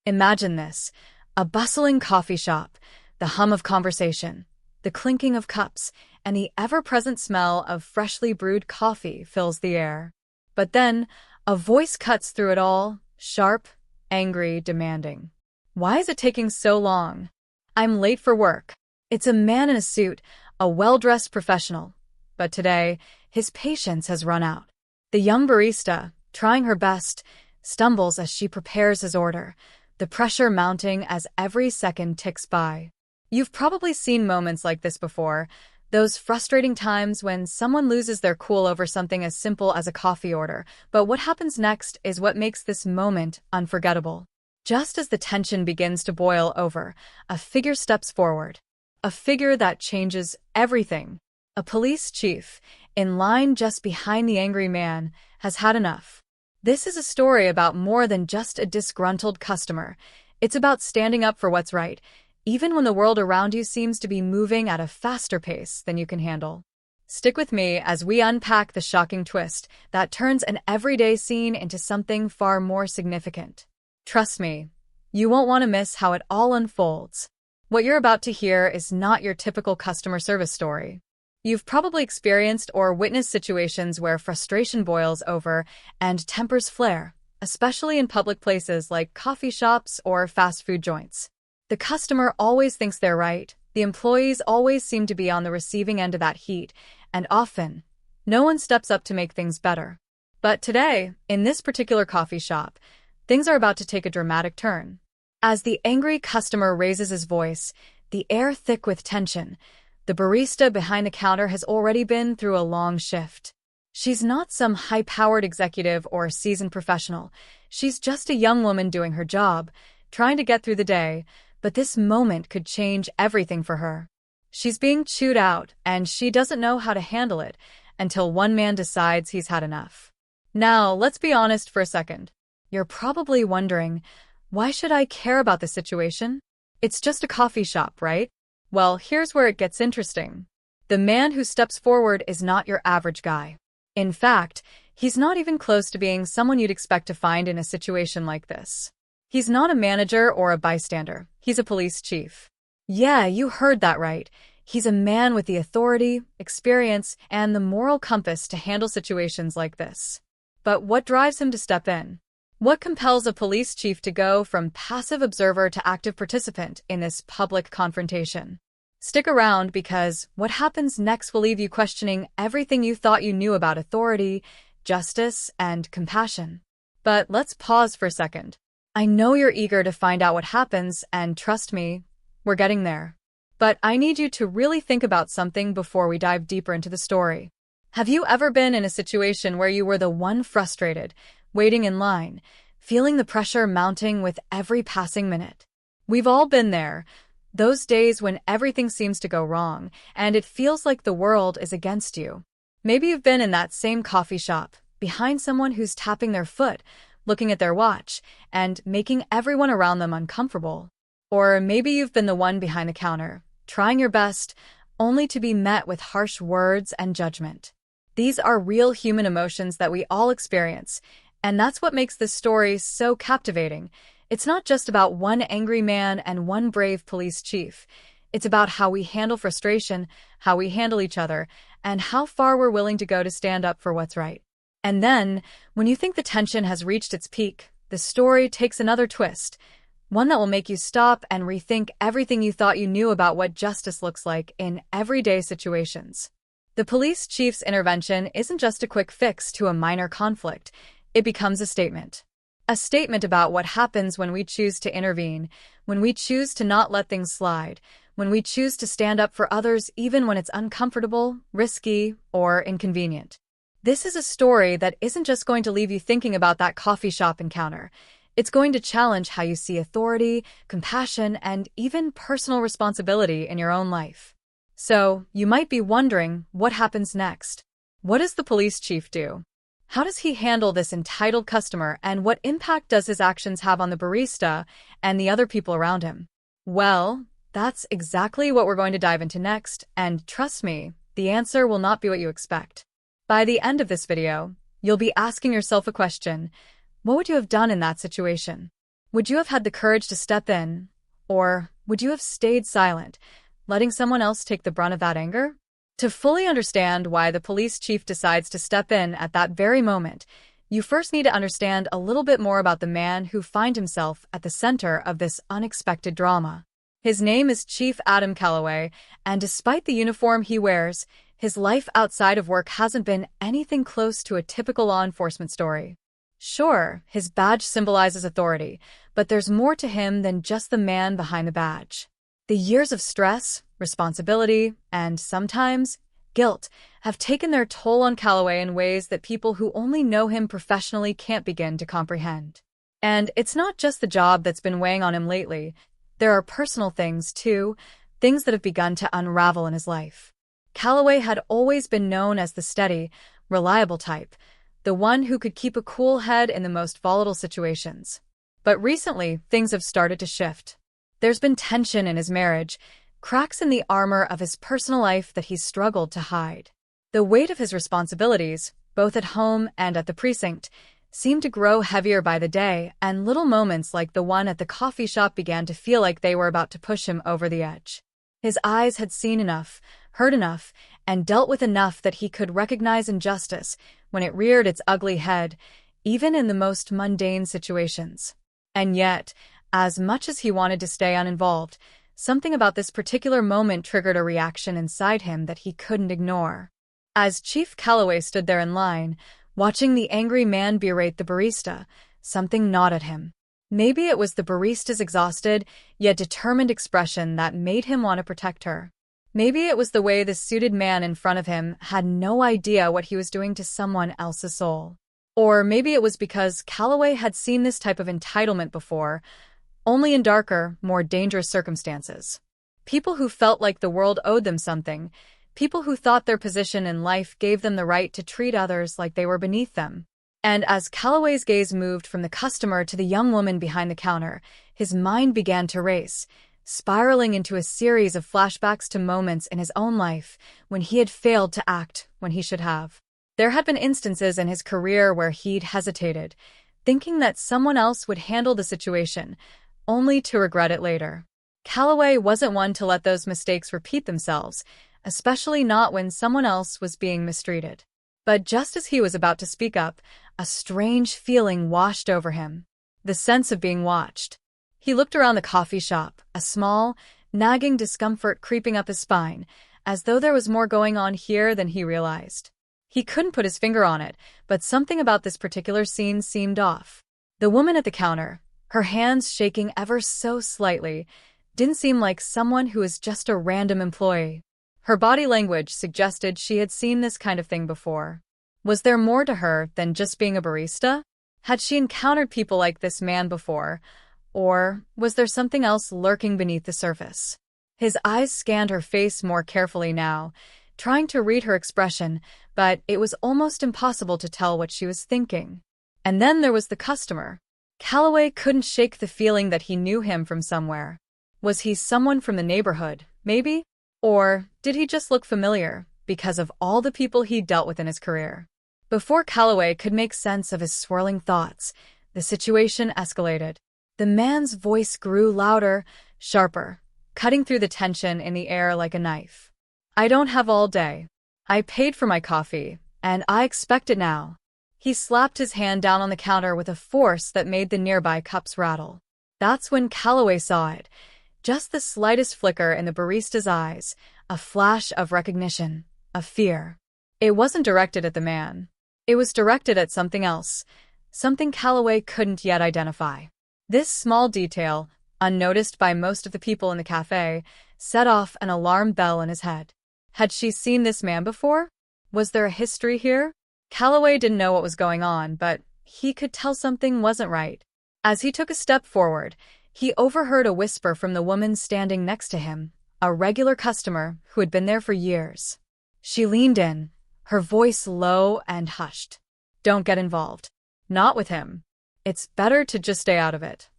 Imagine this: a bustling coffee shop, the hum of conversation, the clinking of cups, and the ever-present smell of freshly brewed coffee fills the air. But then, a voice cuts through it all, sharp, angry, demanding. "Why is it taking so long? I'm late for work." It's a man in a suit, a well-dressed professional. But today, his patience has run out. The young barista, trying her best, stumbles as she prepares his order, the pressure mounting as every second ticks by. You've probably seen moments like this before, those frustrating times when someone loses their cool over something as simple as a coffee order. But what happens next is what makes this moment unforgettable. Just as the tension begins to boil over, a figure steps forward. A figure that changes everything. A police chief, in line just behind the angry man, has had enough. This is a story about more than just a disgruntled customer. It's about standing up for what's right, even when the world around you seems to be moving at a faster pace than you can handle. Stick with me as we unpack the shocking twist that turns an everyday scene into something far more significant. Trust me, you won't want to miss how it all unfolds. What you're about to hear is not your typical customer service story. You've probably experienced or witnessed situations where frustration boils over and tempers flare, especially in public places like coffee shops or fast food joints. The customer always thinks they're right, the employees always seem to be on the receiving end of that heat, and often, no one steps up to make things better. But today, in this particular coffee shop, things are about to take a dramatic turn. As the angry customer raises his voice, the air thick with tension, the barista behind the counter has already been through a long shift. She's not some high-powered executive or seasoned professional. She's just a young woman doing her job, trying to get through the day, but this moment could change everything for her. She's being chewed out, and she doesn't know how to handle it until one man decides he's had enough. Now, let's be honest for a second. You're probably wondering, why should I care about the situation? It's just a coffee shop, right? Well, here's where it gets interesting. The man who steps forward is not your average guy. In fact, he's not even close to being someone you'd expect to find in a situation like this. He's not a manager or a bystander. He's a police chief. Yeah, you heard that right. He's a man with the authority, experience, and the moral compass to handle situations like this. But what drives him to step in? What compels a police chief to go from passive observer to active participant in this public confrontation? Stick around because what happens next will leave you questioning everything you thought you knew about authority, justice, and compassion. But let's pause for a second. I know you're eager to find out what happens, and trust me, we're getting there. But I need you to really think about something before we dive deeper into the story. Have you ever been in a situation where you were the one frustrated, waiting in line, feeling the pressure mounting with every passing minute? We've all been there, those days when everything seems to go wrong, and it feels like the world is against you. Maybe you've been in that same coffee shop, behind someone who's tapping their foot, looking at their watch, and making everyone around them uncomfortable. Or maybe you've been the one behind the counter, trying your best, only to be met with harsh words and judgment. These are real human emotions that we all experience, and that's what makes this story so captivating. It's not just about one angry man and one brave police chief. It's about how we handle frustration, how we handle each other, and how far we're willing to go to stand up for what's right. And then, when you think the tension has reached its peak, the story takes another twist, one that will make you stop and rethink everything you thought you knew about what justice looks like in everyday situations. The police chief's intervention isn't just a quick fix to a minor conflict. It becomes a statement. A statement about what happens when we choose to intervene, when we choose to not let things slide, when we choose to stand up for others even when it's uncomfortable, risky, or inconvenient. This is a story that isn't just going to leave you thinking about that coffee shop encounter. It's going to challenge how you see authority, compassion, and even personal responsibility in your own life. So, you might be wondering, what happens next? What does the police chief do? How does he handle this entitled customer, and what impact does his actions have on the barista and the other people around him? Well, that's exactly what we're going to dive into next, and trust me, the answer will not be what you expect. By the end of this video, you'll be asking yourself a question: what would you have done in that situation? Would you have had the courage to step in? Or would you have stayed silent, letting someone else take the brunt of that anger? To fully understand why the police chief decides to step in at that very moment, you first need to understand a little bit more about the man who finds himself at the center of this unexpected drama. His name is Chief Adam Calloway, and despite the uniform he wears, his life outside of work hasn't been anything close to a typical law enforcement story. Sure, his badge symbolizes authority, but there's more to him than just the man behind the badge. The years of stress, responsibility, and sometimes guilt have taken their toll on Calloway in ways that people who only know him professionally can't begin to comprehend. And it's not just the job that's been weighing on him lately. There are personal things, too, things that have begun to unravel in his life. Calloway had always been known as the steady, reliable type, the one who could keep a cool head in the most volatile situations. But recently, things have started to shift. There's been tension in his marriage, cracks in the armor of his personal life that he's struggled to hide. The weight of his responsibilities, both at home and at the precinct, seemed to grow heavier by the day, and little moments like the one at the coffee shop began to feel like they were about to push him over the edge. His eyes had seen enough, heard enough, and dealt with enough that he could recognize injustice when it reared its ugly head, even in the most mundane situations. And yet, as much as he wanted to stay uninvolved, something about this particular moment triggered a reaction inside him that he couldn't ignore. As Chief Calloway stood there in line, watching the angry man berate the barista, something gnawed at him. Maybe it was the barista's exhausted, yet determined expression that made him want to protect her. Maybe it was the way the suited man in front of him had no idea what he was doing to someone else's soul. Or maybe it was because Calloway had seen this type of entitlement before, only in darker, more dangerous circumstances. People who felt like the world owed them something, people who thought their position in life gave them the right to treat others like they were beneath them. And as Calloway's gaze moved from the customer to the young woman behind the counter, his mind began to race, spiraling into a series of flashbacks to moments in his own life when he had failed to act when he should have. There had been instances in his career where he'd hesitated, thinking that someone else would handle the situation, only to regret it later. Calloway wasn't one to let those mistakes repeat themselves, especially not when someone else was being mistreated. But just as he was about to speak up, a strange feeling washed over him. The sense of being watched. He looked around the coffee shop, a small, nagging discomfort creeping up his spine, as though there was more going on here than he realized. He couldn't put his finger on it, but something about this particular scene seemed off. The woman at the counter, her hands shaking ever so slightly, didn't seem like someone who was just a random employee. Her body language suggested she had seen this kind of thing before. Was there more to her than just being a barista? Had she encountered people like this man before? Or was there something else lurking beneath the surface? His eyes scanned her face more carefully now, trying to read her expression, but it was almost impossible to tell what she was thinking. And then there was the customer. Calloway couldn't shake the feeling that he knew him from somewhere. Was he someone from the neighborhood, maybe? Or did he just look familiar because of all the people he'd dealt with in his career? Before Calloway could make sense of his swirling thoughts, the situation escalated. The man's voice grew louder, sharper, cutting through the tension in the air like a knife. "I don't have all day. I paid for my coffee, and I expect it now." He slapped his hand down on the counter with a force that made the nearby cups rattle. That's when Calloway saw it. Just the slightest flicker in the barista's eyes, a flash of recognition, of fear. It wasn't directed at the man. It was directed at something else, something Calloway couldn't yet identify. This small detail, unnoticed by most of the people in the cafe, set off an alarm bell in his head. Had she seen this man before? Was there a history here? Calloway didn't know what was going on, but he could tell something wasn't right. As he took a step forward, he overheard a whisper from the woman standing next to him, a regular customer who had been there for years. She leaned in, her voice low and hushed. "Don't get involved. Not with him. It's better to just stay out of it."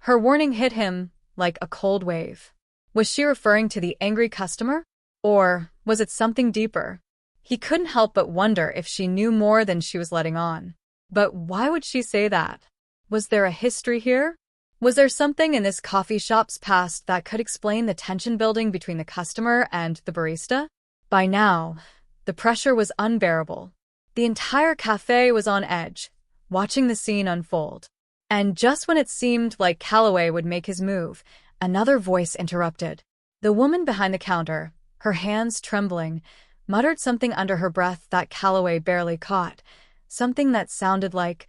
Her warning hit him like a cold wave. Was she referring to the angry customer? Or was it something deeper? He couldn't help but wonder if she knew more than she was letting on. But why would she say that? Was there a history here? Was there something in this coffee shop's past that could explain the tension building between the customer and the barista? By now, the pressure was unbearable. The entire cafe was on edge, watching the scene unfold. And just when it seemed like Calloway would make his move, another voice interrupted. The woman behind the counter, her hands trembling, muttered something under her breath that Calloway barely caught, something that sounded like,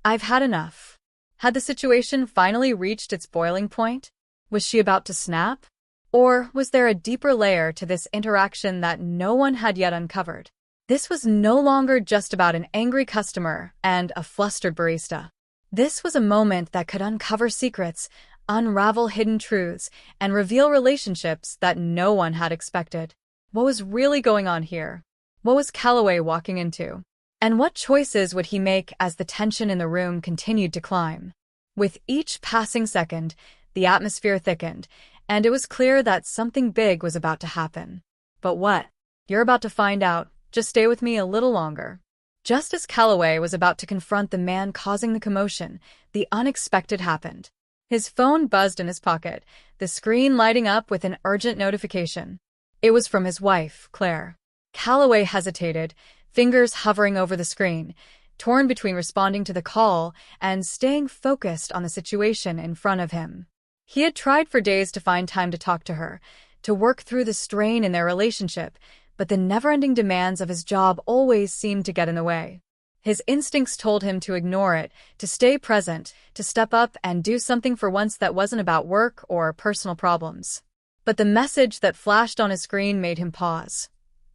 "I've had enough." Had the situation finally reached its boiling point? Was she about to snap? Or was there a deeper layer to this interaction that no one had yet uncovered? This was no longer just about an angry customer and a flustered barista. This was a moment that could uncover secrets, unravel hidden truths, and reveal relationships that no one had expected. What was really going on here? What was Calloway walking into? And what choices would he make as the tension in the room continued to climb? With each passing second, the atmosphere thickened, and it was clear that something big was about to happen. But what? You're about to find out. Just stay with me a little longer. Just as Calloway was about to confront the man causing the commotion, the unexpected happened. His phone buzzed in his pocket, the screen lighting up with an urgent notification. It was from his wife, Claire. Calloway hesitated, fingers hovering over the screen, torn between responding to the call and staying focused on the situation in front of him. He had tried for days to find time to talk to her, to work through the strain in their relationship, but the never-ending demands of his job always seemed to get in the way. His instincts told him to ignore it, to stay present, to step up and do something for once that wasn't about work or personal problems. But the message that flashed on his screen made him pause.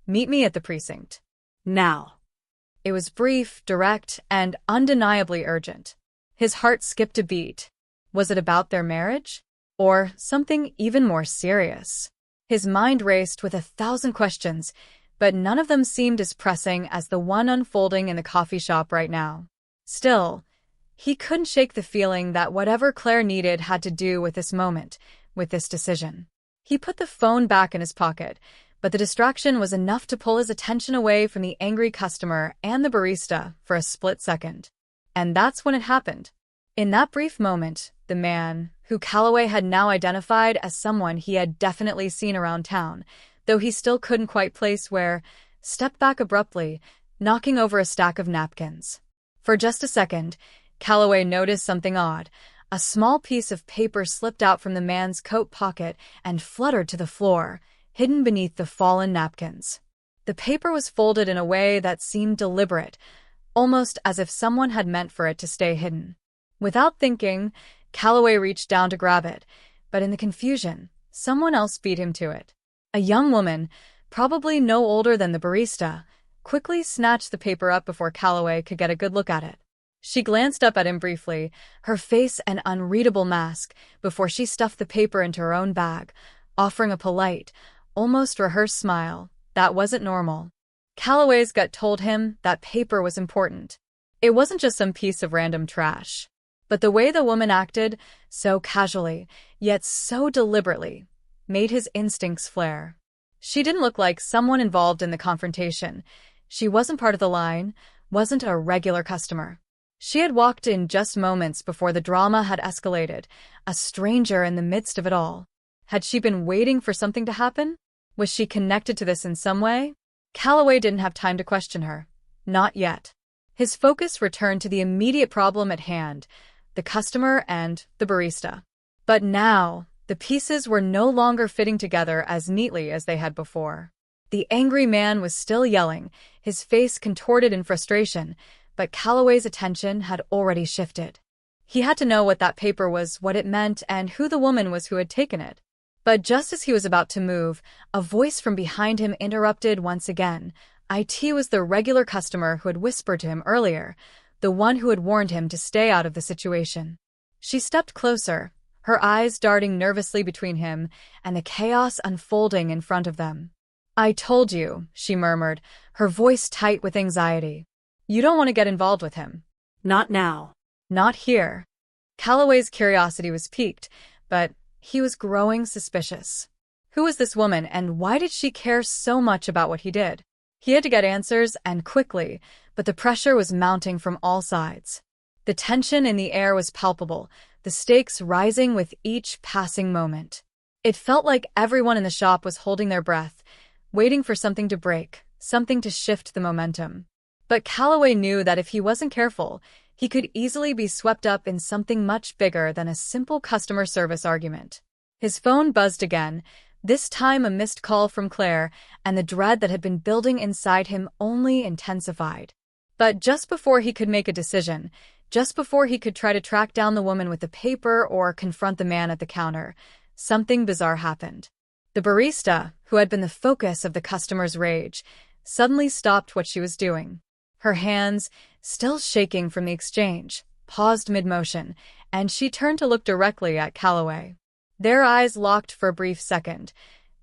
"Meet me at the precinct. Now." It was brief, direct, and undeniably urgent. His heart skipped a beat. Was it about their marriage? Or something even more serious? His mind raced with 1,000 questions, but none of them seemed as pressing as the one unfolding in the coffee shop right now. Still, he couldn't shake the feeling that whatever Claire needed had to do with this moment, with this decision. He put the phone back in his pocket, but the distraction was enough to pull his attention away from the angry customer and the barista for a split second. And that's when it happened. In that brief moment, the man, who Calloway had now identified as someone he had definitely seen around town, though he still couldn't quite place where, stepped back abruptly, knocking over a stack of napkins. For just a second, Calloway noticed something odd. A small piece of paper slipped out from the man's coat pocket and fluttered to the floor, hidden beneath the fallen napkins. The paper was folded in a way that seemed deliberate, almost as if someone had meant for it to stay hidden. Without thinking, Calloway reached down to grab it, but in the confusion, someone else beat him to it. A young woman, probably no older than the barista, quickly snatched the paper up before Calloway could get a good look at it. She glanced up at him briefly, her face an unreadable mask, before she stuffed the paper into her own bag, offering a polite, almost rehearsed smile. That wasn't normal. Calloway's gut told him that paper was important. It wasn't just some piece of random trash. But the way the woman acted, so casually, yet so deliberately, made his instincts flare. She didn't look like someone involved in the confrontation. She wasn't part of the line, wasn't a regular customer. She had walked in just moments before the drama had escalated, a stranger in the midst of it all. Had she been waiting for something to happen? Was she connected to this in some way? Calloway didn't have time to question her. Not yet. His focus returned to the immediate problem at hand, the customer and the barista. But now, the pieces were no longer fitting together as neatly as they had before. The angry man was still yelling, his face contorted in frustration, but Calloway's attention had already shifted. He had to know what that paper was, what it meant, and who the woman was who had taken it. But just as he was about to move, a voice from behind him interrupted once again. It was the regular customer who had whispered to him earlier, the one who had warned him to stay out of the situation. She stepped closer, her eyes darting nervously between him and the chaos unfolding in front of them. "I told you," she murmured, her voice tight with anxiety. "You don't want to get involved with him." Not now. Not here. Calloway's curiosity was piqued, but he was growing suspicious. Who was this woman, and why did she care so much about what he did? He had to get answers, and quickly, but the pressure was mounting from all sides. The tension in the air was palpable, the stakes rising with each passing moment. It felt like everyone in the shop was holding their breath, waiting for something to break, something to shift the momentum. But Calloway knew that if he wasn't careful, he could easily be swept up in something much bigger than a simple customer service argument. His phone buzzed again, this time a missed call from Claire, and the dread that had been building inside him only intensified. But just before he could make a decision, just before he could try to track down the woman with the paper or confront the man at the counter, something bizarre happened. The barista, who had been the focus of the customer's rage, suddenly stopped what she was doing. Her hands, still shaking from the exchange, paused mid-motion, and she turned to look directly at Calloway. Their eyes locked for a brief second,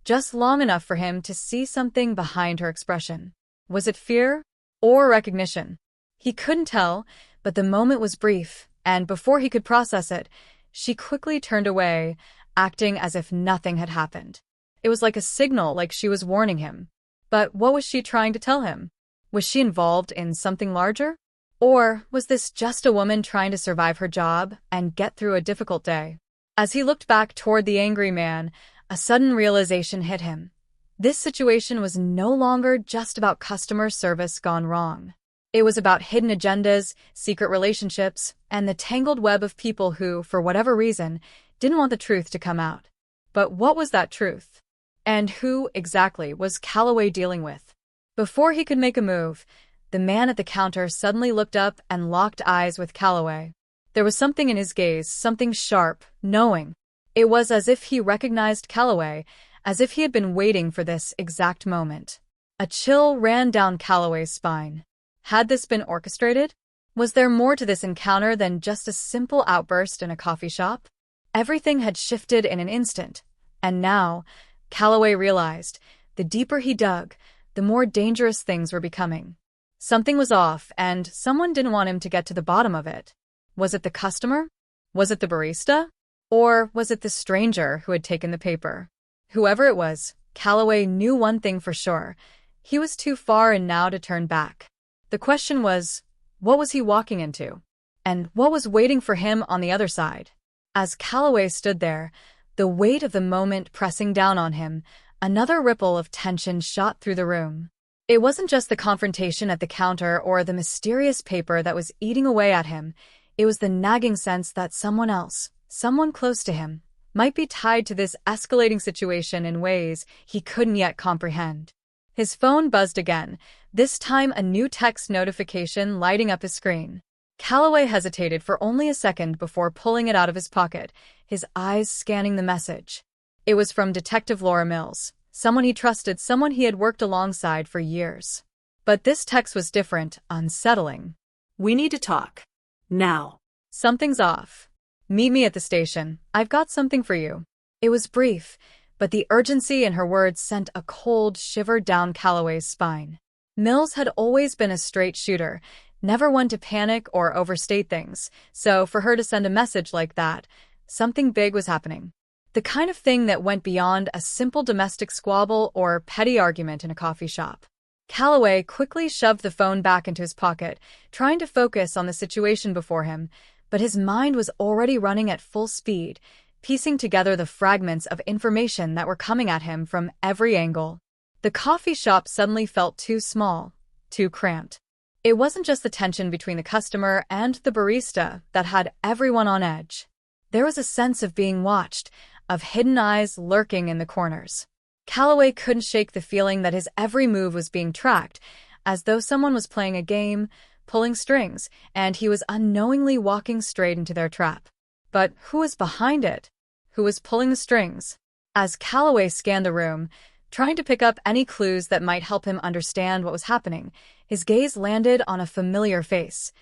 just long enough for him to see something behind her expression. Was it fear or recognition? He couldn't tell, but the moment was brief, and before he could process it, she quickly turned away, acting as if nothing had happened. It was like a signal, like she was warning him. But what was she trying to tell him? Was she involved in something larger? Or was this just a woman trying to survive her job and get through a difficult day? As he looked back toward the angry man, a sudden realization hit him. This situation was no longer just about customer service gone wrong. It was about hidden agendas, secret relationships, and the tangled web of people who, for whatever reason, didn't want the truth to come out. But what was that truth? And who, exactly, was Calloway dealing with? Before he could make a move, the man at the counter suddenly looked up and locked eyes with Calloway. There was something in his gaze, something sharp, knowing. It was as if he recognized Calloway, as if he had been waiting for this exact moment. A chill ran down Calloway's spine. Had this been orchestrated? Was there more to this encounter than just a simple outburst in a coffee shop? Everything had shifted in an instant, and now, Calloway realized, the deeper he dug, the more dangerous things were becoming. Something was off, and someone didn't want him to get to the bottom of it. Was it the customer? Was it the barista? Or was it the stranger who had taken the paper? Whoever it was, Calloway knew one thing for sure. He was too far in now to turn back. The question was, what was he walking into? And what was waiting for him on the other side? As Calloway stood there, the weight of the moment pressing down on him, another ripple of tension shot through the room. It wasn't just the confrontation at the counter or the mysterious paper that was eating away at him. It was the nagging sense that someone else, someone close to him, might be tied to this escalating situation in ways he couldn't yet comprehend. His phone buzzed again, this time a new text notification lighting up his screen. Calloway hesitated for only a second before pulling it out of his pocket, his eyes scanning the message. It was from Detective Laura Mills, someone he trusted, someone he had worked alongside for years. But this text was different, unsettling. We need to talk. Now. Something's off. Meet me at the station. I've got something for you. It was brief, but the urgency in her words sent a cold shiver down Calloway's spine. Mills had always been a straight shooter, never one to panic or overstate things, so for her to send a message like that, something big was happening. The kind of thing that went beyond a simple domestic squabble or petty argument in a coffee shop. Calloway quickly shoved the phone back into his pocket, trying to focus on the situation before him, but his mind was already running at full speed, piecing together the fragments of information that were coming at him from every angle. The coffee shop suddenly felt too small, too cramped. It wasn't just the tension between the customer and the barista that had everyone on edge. There was a sense of being watched, of hidden eyes lurking in the corners. Calloway couldn't shake the feeling that his every move was being tracked, as though someone was playing a game, pulling strings, and he was unknowingly walking straight into their trap. But who was behind it? Who was pulling the strings? As Calloway scanned the room, trying to pick up any clues that might help him understand what was happening, his gaze landed on a familiar face.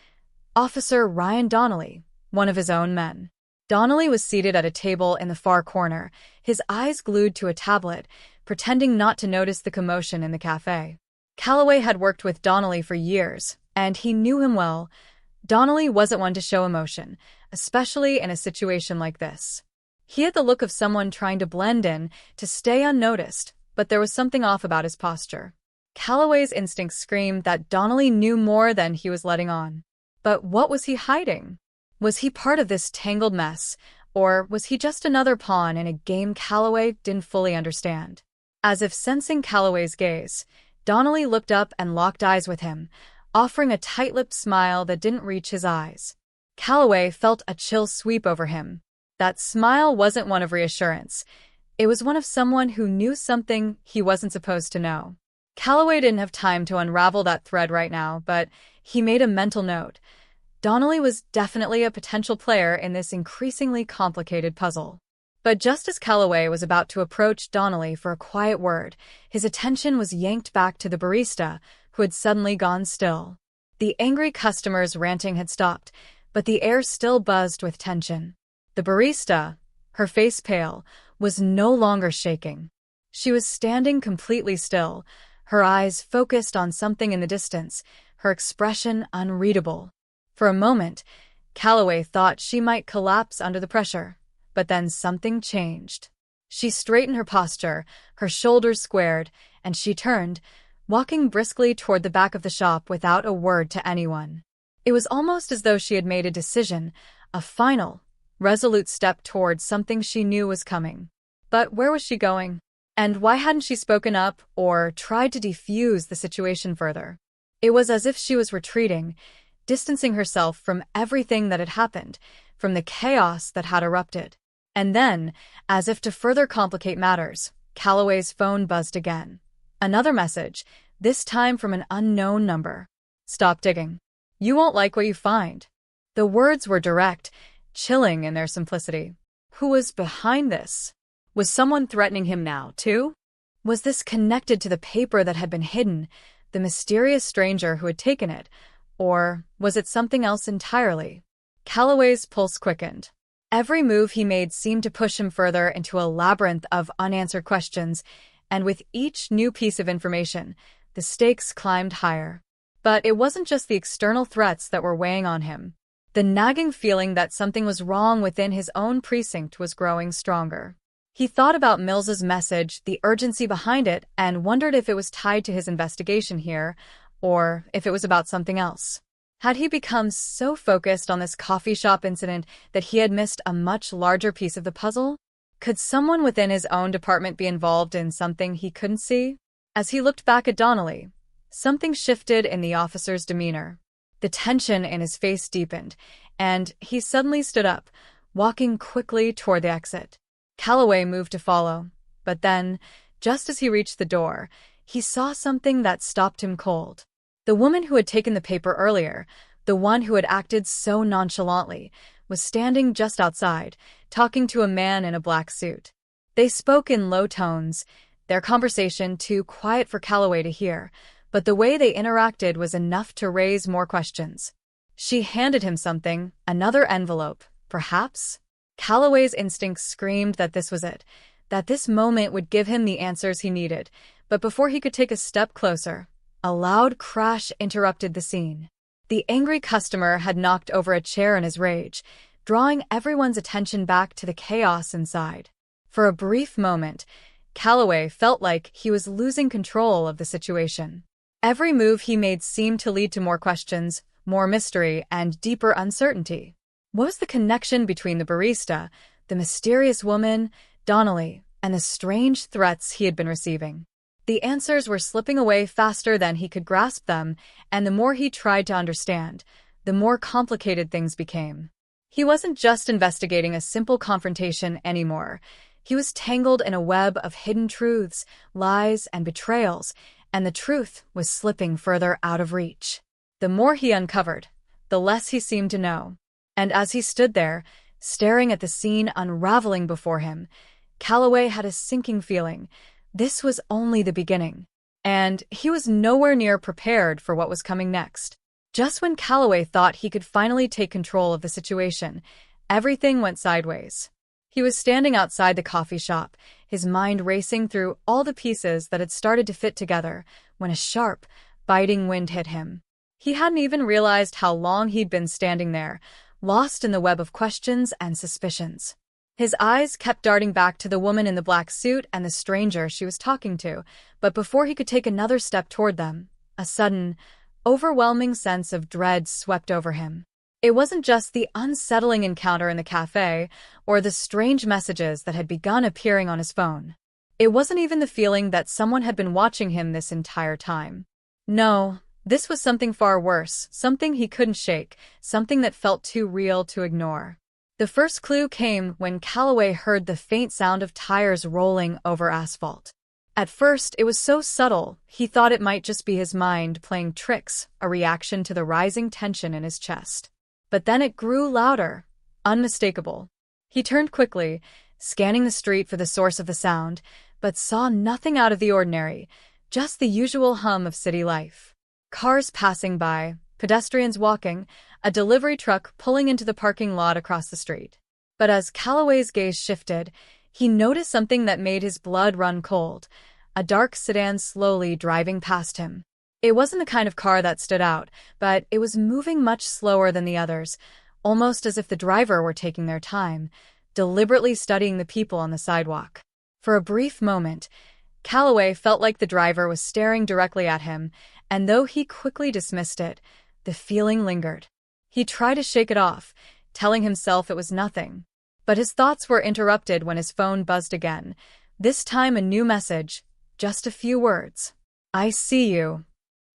Officer Ryan Donnelly, one of his own men. Donnelly was seated at a table in the far corner, his eyes glued to a tablet, pretending not to notice the commotion in the cafe. Calloway had worked with Donnelly for years, and he knew him well. Donnelly wasn't one to show emotion, especially in a situation like this. He had the look of someone trying to blend in, to stay unnoticed, but there was something off about his posture. Calloway's instincts screamed that Donnelly knew more than he was letting on. But what was he hiding? Was he part of this tangled mess, or was he just another pawn in a game Calloway didn't fully understand? As if sensing Calloway's gaze, Donnelly looked up and locked eyes with him, offering a tight-lipped smile that didn't reach his eyes. Calloway felt a chill sweep over him. That smile wasn't one of reassurance. It was one of someone who knew something he wasn't supposed to know. Calloway didn't have time to unravel that thread right now, but he made a mental note. Donnelly was definitely a potential player in this increasingly complicated puzzle. But just as Calloway was about to approach Donnelly for a quiet word, his attention was yanked back to the barista, who had suddenly gone still. The angry customers' ranting had stopped, but the air still buzzed with tension. The barista, her face pale, was no longer shaking. She was standing completely still, her eyes focused on something in the distance, her expression unreadable. For a moment, Calloway thought she might collapse under the pressure, but then something changed. She straightened her posture, her shoulders squared, and she turned, walking briskly toward the back of the shop without a word to anyone. It was almost as though she had made a decision, a final, resolute step towards something she knew was coming. But where was she going? And why hadn't she spoken up or tried to defuse the situation further? It was as if she was retreating, distancing herself from everything that had happened, from the chaos that had erupted. And then, as if to further complicate matters, Calloway's phone buzzed again. Another message, this time from an unknown number. "Stop digging. You won't like what you find." The words were direct, chilling in their simplicity. Who was behind this? Was someone threatening him now, too? Was this connected to the paper that had been hidden, the mysterious stranger who had taken it, or was it something else entirely? Calloway's pulse quickened. Every move he made seemed to push him further into a labyrinth of unanswered questions, and with each new piece of information, the stakes climbed higher. But it wasn't just the external threats that were weighing on him. The nagging feeling that something was wrong within his own precinct was growing stronger. He thought about Mills's message, the urgency behind it, and wondered if it was tied to his investigation here, or if it was about something else. Had he become so focused on this coffee shop incident that he had missed a much larger piece of the puzzle? Could someone within his own department be involved in something he couldn't see? As he looked back at Donnelly, something shifted in the officer's demeanor. The tension in his face deepened, and he suddenly stood up, walking quickly toward the exit. Calloway moved to follow, but then, just as he reached the door, he saw something that stopped him cold. The woman who had taken the paper earlier, the one who had acted so nonchalantly, was standing just outside, talking to a man in a black suit. They spoke in low tones, their conversation too quiet for Calloway to hear, but the way they interacted was enough to raise more questions. She handed him something, another envelope, perhaps? Calloway's instincts screamed that this was it, that this moment would give him the answers he needed, but before he could take a step closer, a loud crash interrupted the scene. The angry customer had knocked over a chair in his rage, drawing everyone's attention back to the chaos inside. For a brief moment, Calloway felt like he was losing control of the situation. Every move he made seemed to lead to more questions, more mystery, and deeper uncertainty. What was the connection between the barista, the mysterious woman, Donnelly, and the strange threats he had been receiving? The answers were slipping away faster than he could grasp them, and the more he tried to understand, the more complicated things became. He wasn't just investigating a simple confrontation anymore. He was tangled in a web of hidden truths, lies, and betrayals, and the truth was slipping further out of reach. The more he uncovered, the less he seemed to know. And as he stood there, staring at the scene unraveling before him, Calloway had a sinking feeling. This was only the beginning, and he was nowhere near prepared for what was coming next. Just when Calloway thought he could finally take control of the situation, everything went sideways. He was standing outside the coffee shop, his mind racing through all the pieces that had started to fit together, when a sharp, biting wind hit him. He hadn't even realized how long he'd been standing there, lost in the web of questions and suspicions. His eyes kept darting back to the woman in the black suit and the stranger she was talking to, but before he could take another step toward them, a sudden, overwhelming sense of dread swept over him. It wasn't just the unsettling encounter in the cafe or the strange messages that had begun appearing on his phone. It wasn't even the feeling that someone had been watching him this entire time. No, this was something far worse, something he couldn't shake, something that felt too real to ignore. The first clue came when Calloway heard the faint sound of tires rolling over asphalt. At first, it was so subtle, he thought it might just be his mind playing tricks, a reaction to the rising tension in his chest. But then it grew louder, unmistakable. He turned quickly, scanning the street for the source of the sound, but saw nothing out of the ordinary, just the usual hum of city life. Cars passing by, pedestrians walking, a delivery truck pulling into the parking lot across the street. But as Calloway's gaze shifted, he noticed something that made his blood run cold, a dark sedan slowly driving past him. It wasn't the kind of car that stood out, but it was moving much slower than the others, almost as if the driver were taking their time, deliberately studying the people on the sidewalk. For a brief moment, Calloway felt like the driver was staring directly at him, and though he quickly dismissed it, the feeling lingered. He tried to shake it off, telling himself it was nothing. But his thoughts were interrupted when his phone buzzed again, this time a new message, just a few words. "I see you."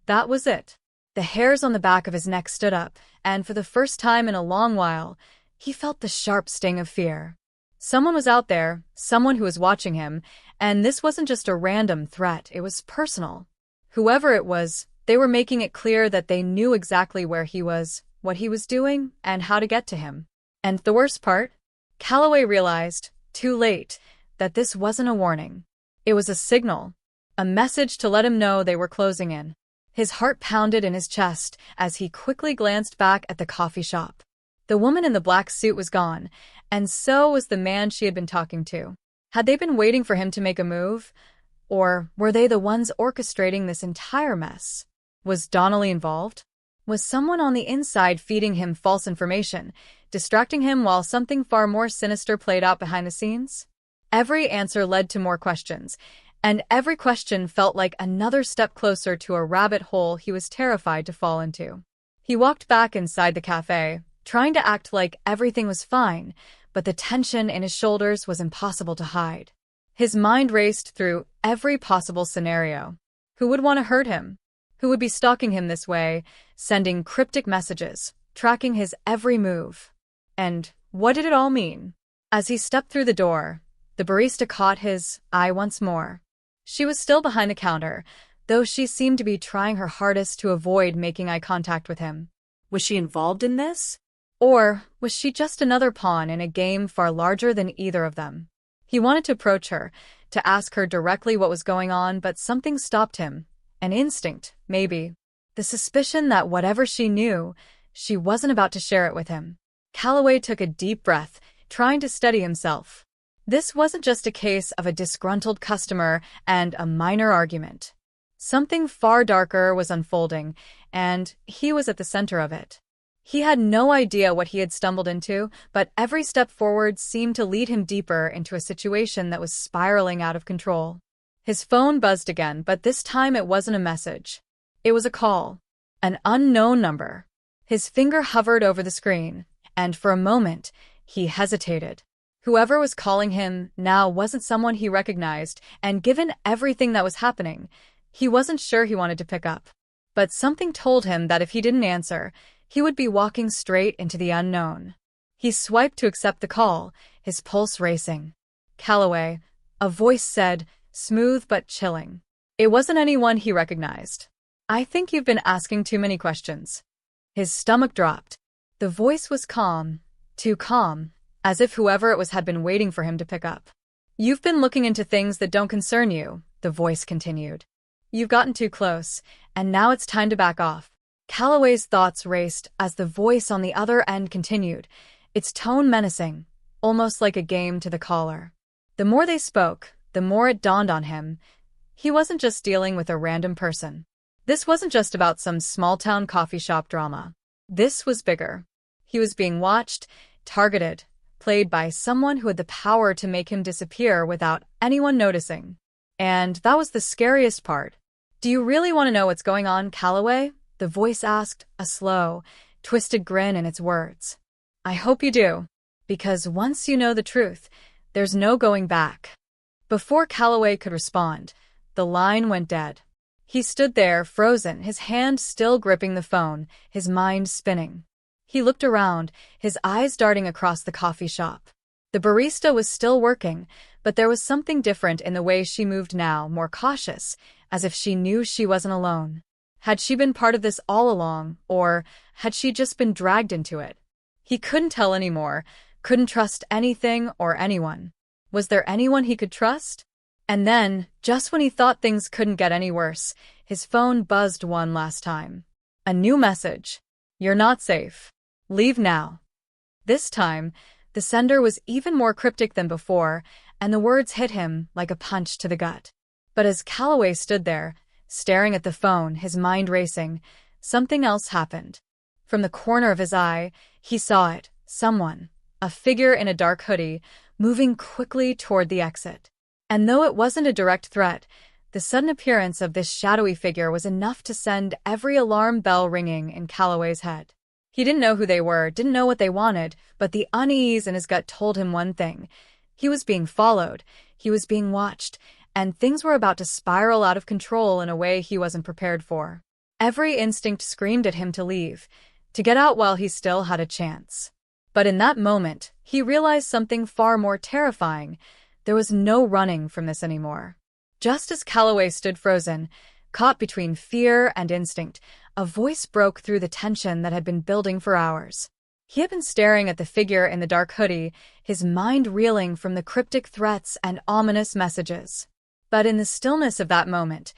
That was it. The hairs on the back of his neck stood up, and for the first time in a long while, he felt the sharp sting of fear. Someone was out there, someone who was watching him, and this wasn't just a random threat, it was personal. Whoever it was, they were making it clear that they knew exactly where he was, what he was doing, and how to get to him. And the worst part? Calloway realized, too late, that this wasn't a warning. It was a signal, a message to let him know they were closing in. His heart pounded in his chest as he quickly glanced back at the coffee shop. The woman in the black suit was gone, and so was the man she had been talking to. Had they been waiting for him to make a move? Or were they the ones orchestrating this entire mess? Was Donnelly involved? Was someone on the inside feeding him false information, distracting him while something far more sinister played out behind the scenes? Every answer led to more questions, and every question felt like another step closer to a rabbit hole he was terrified to fall into. He walked back inside the cafe, trying to act like everything was fine, but the tension in his shoulders was impossible to hide. His mind raced through every possible scenario. Who would want to hurt him? Who would be stalking him this way, sending cryptic messages, tracking his every move? And what did it all mean? As he stepped through the door, the barista caught his eye once more. She was still behind the counter, though she seemed to be trying her hardest to avoid making eye contact with him. Was she involved in this? Or was she just another pawn in a game far larger than either of them? He wanted to approach her, to ask her directly what was going on, but something stopped him. An instinct, maybe. The suspicion that whatever she knew, she wasn't about to share it with him. Calloway took a deep breath, trying to steady himself. This wasn't just a case of a disgruntled customer and a minor argument. Something far darker was unfolding, and he was at the center of it. He had no idea what he had stumbled into, but every step forward seemed to lead him deeper into a situation that was spiraling out of control. His phone buzzed again, but this time it wasn't a message. It was a call. An unknown number. His finger hovered over the screen, and for a moment, he hesitated. Whoever was calling him now wasn't someone he recognized, and given everything that was happening, he wasn't sure he wanted to pick up. But something told him that if he didn't answer, he would be walking straight into the unknown. He swiped to accept the call, his pulse racing. "Calloway," a voice said, smooth but chilling. It wasn't anyone he recognized. "I think you've been asking too many questions." His stomach dropped. The voice was calm, too calm, as if whoever it was had been waiting for him to pick up. "You've been looking into things that don't concern you," the voice continued. "You've gotten too close, and now it's time to back off." Calloway's thoughts raced as the voice on the other end continued, its tone menacing, almost like a game to the caller. The more they spoke, the more it dawned on him. He wasn't just dealing with a random person. This wasn't just about some small-town coffee shop drama. This was bigger. He was being watched, targeted, played by someone who had the power to make him disappear without anyone noticing. And that was the scariest part. "Do you really want to know what's going on, Calloway?" The voice asked, a slow, twisted grin in its words. I hope you do, because once you know the truth, there's no going back. Before Calloway could respond, the line went dead. He stood there, frozen, his hand still gripping the phone, his mind spinning. He looked around, his eyes darting across the coffee shop. The barista was still working, but there was something different in the way she moved now, more cautious, as if she knew she wasn't alone. Had she been part of this all along, or had she just been dragged into it? He couldn't tell anymore, couldn't trust anything or anyone. Was there anyone he could trust? And then, just when he thought things couldn't get any worse, his phone buzzed one last time. A new message. You're not safe. Leave now. This time, the sender was even more cryptic than before, and the words hit him like a punch to the gut. But as Calloway stood there, staring at the phone, his mind racing, something else happened. From the corner of his eye, he saw it, someone, a figure in a dark hoodie, moving quickly toward the exit. And though it wasn't a direct threat, the sudden appearance of this shadowy figure was enough to send every alarm bell ringing in Calloway's head. He didn't know who they were, didn't know what they wanted, but the unease in his gut told him one thing. He was being followed, he was being watched, and things were about to spiral out of control in a way he wasn't prepared for. Every instinct screamed at him to leave, to get out while he still had a chance. But in that moment, he realized something far more terrifying. There was no running from this anymore. Just as Calloway stood frozen, caught between fear and instinct, a voice broke through the tension that had been building for hours. He had been staring at the figure in the dark hoodie, his mind reeling from the cryptic threats and ominous messages. But in the stillness of that moment,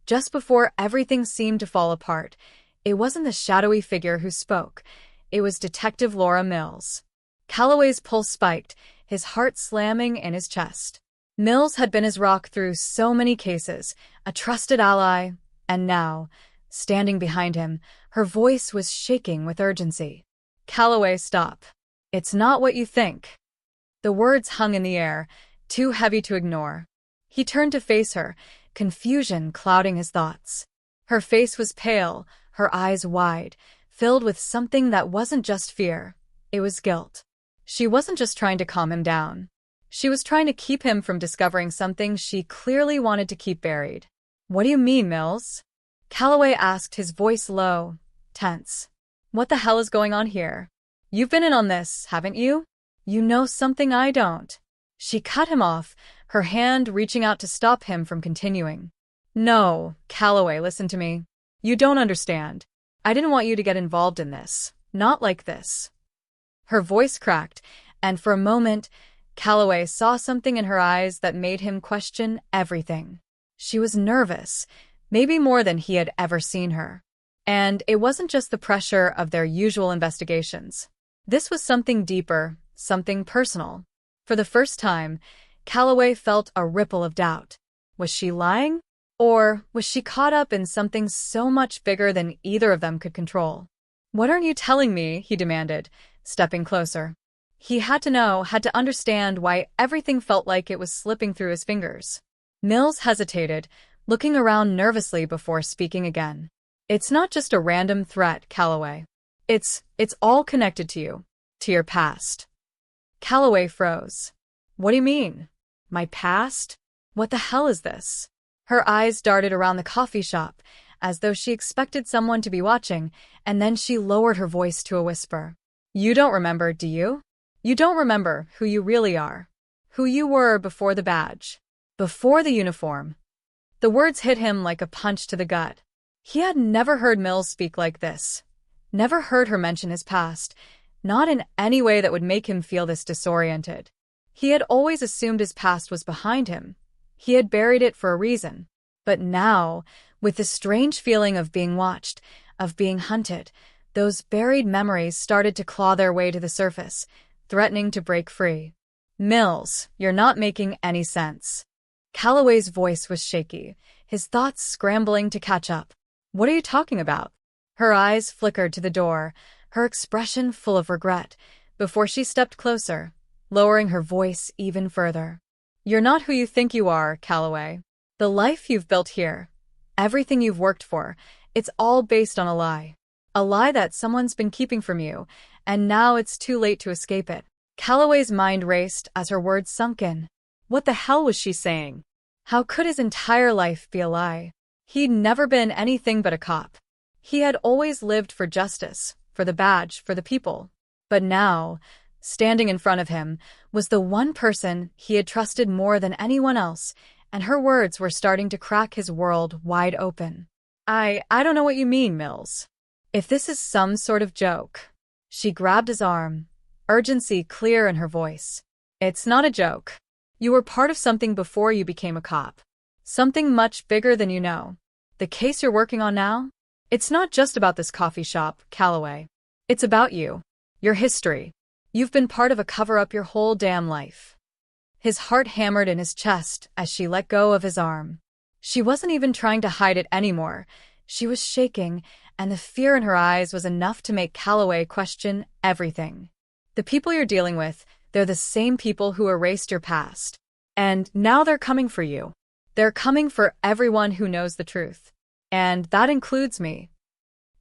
just before everything seemed to fall apart, it wasn't the shadowy figure who spoke. It was Detective Laura Mills. Calloway's pulse spiked, his heart slamming in his chest. Mills had been his rock through so many cases, a trusted ally, and now, standing behind him, her voice was shaking with urgency. Calloway, stop. It's not what you think. The words hung in the air, too heavy to ignore. He turned to face her, confusion clouding his thoughts. Her face was pale, her eyes wide, filled with something that wasn't just fear, it was guilt. She wasn't just trying to calm him down. She was trying to keep him from discovering something she clearly wanted to keep buried. What do you mean, Mills? Calloway asked, his voice low, tense. What the hell is going on here? You've been in on this, haven't you? You know something I don't. She cut him off, her hand reaching out to stop him from continuing. No, Calloway, listen to me. You don't understand. I didn't want you to get involved in this. Not like this. Her voice cracked, and for a moment, Calloway saw something in her eyes that made him question everything. She was nervous, maybe more than he had ever seen her. And it wasn't just the pressure of their usual investigations. This was something deeper, something personal. For the first time, Calloway felt a ripple of doubt. Was she lying? Or was she caught up in something so much bigger than either of them could control? What aren't you telling me? He demanded, stepping closer. He had to know, had to understand why everything felt like it was slipping through his fingers. Mills hesitated, looking around nervously before speaking again. It's not just a random threat, Calloway. It's all connected to you, to your past. Calloway froze. What do you mean? My past? What the hell is this? Her eyes darted around the coffee shop, as though she expected someone to be watching, and then she lowered her voice to a whisper. You don't remember, do you? You don't remember who you really are. Who you were before the badge. Before the uniform. The words hit him like a punch to the gut. He had never heard Mills speak like this. Never heard her mention his past. Not in any way that would make him feel this disoriented. He had always assumed his past was behind him. He had buried it for a reason. But now, with the strange feeling of being watched, of being hunted, those buried memories started to claw their way to the surface, threatening to break free. Mills, you're not making any sense. Calloway's voice was shaky, his thoughts scrambling to catch up. What are you talking about? Her eyes flickered to the door, her expression full of regret, before she stepped closer, lowering her voice even further. You're not who you think you are, Calloway. The life you've built here, everything you've worked for, it's all based on a lie. A lie that someone's been keeping from you, and now it's too late to escape it. Calloway's mind raced as her words sunk in. What the hell was she saying? How could his entire life be a lie? He'd never been anything but a cop. He had always lived for justice, for the badge, for the people. But now, standing in front of him, was the one person he had trusted more than anyone else, and her words were starting to crack his world wide open. I don't know what you mean, Mills. If this is some sort of joke. She grabbed his arm, urgency clear in her voice. It's not a joke. You were part of something before you became a cop. Something much bigger than you know. The case you're working on now? It's not just about this coffee shop, Calloway. It's about you. Your history. You've been part of a cover-up your whole damn life. His heart hammered in his chest as she let go of his arm. She wasn't even trying to hide it anymore. She was shaking, and the fear in her eyes was enough to make Calloway question everything. The people you're dealing with, they're the same people who erased your past. And now they're coming for you. They're coming for everyone who knows the truth. And that includes me.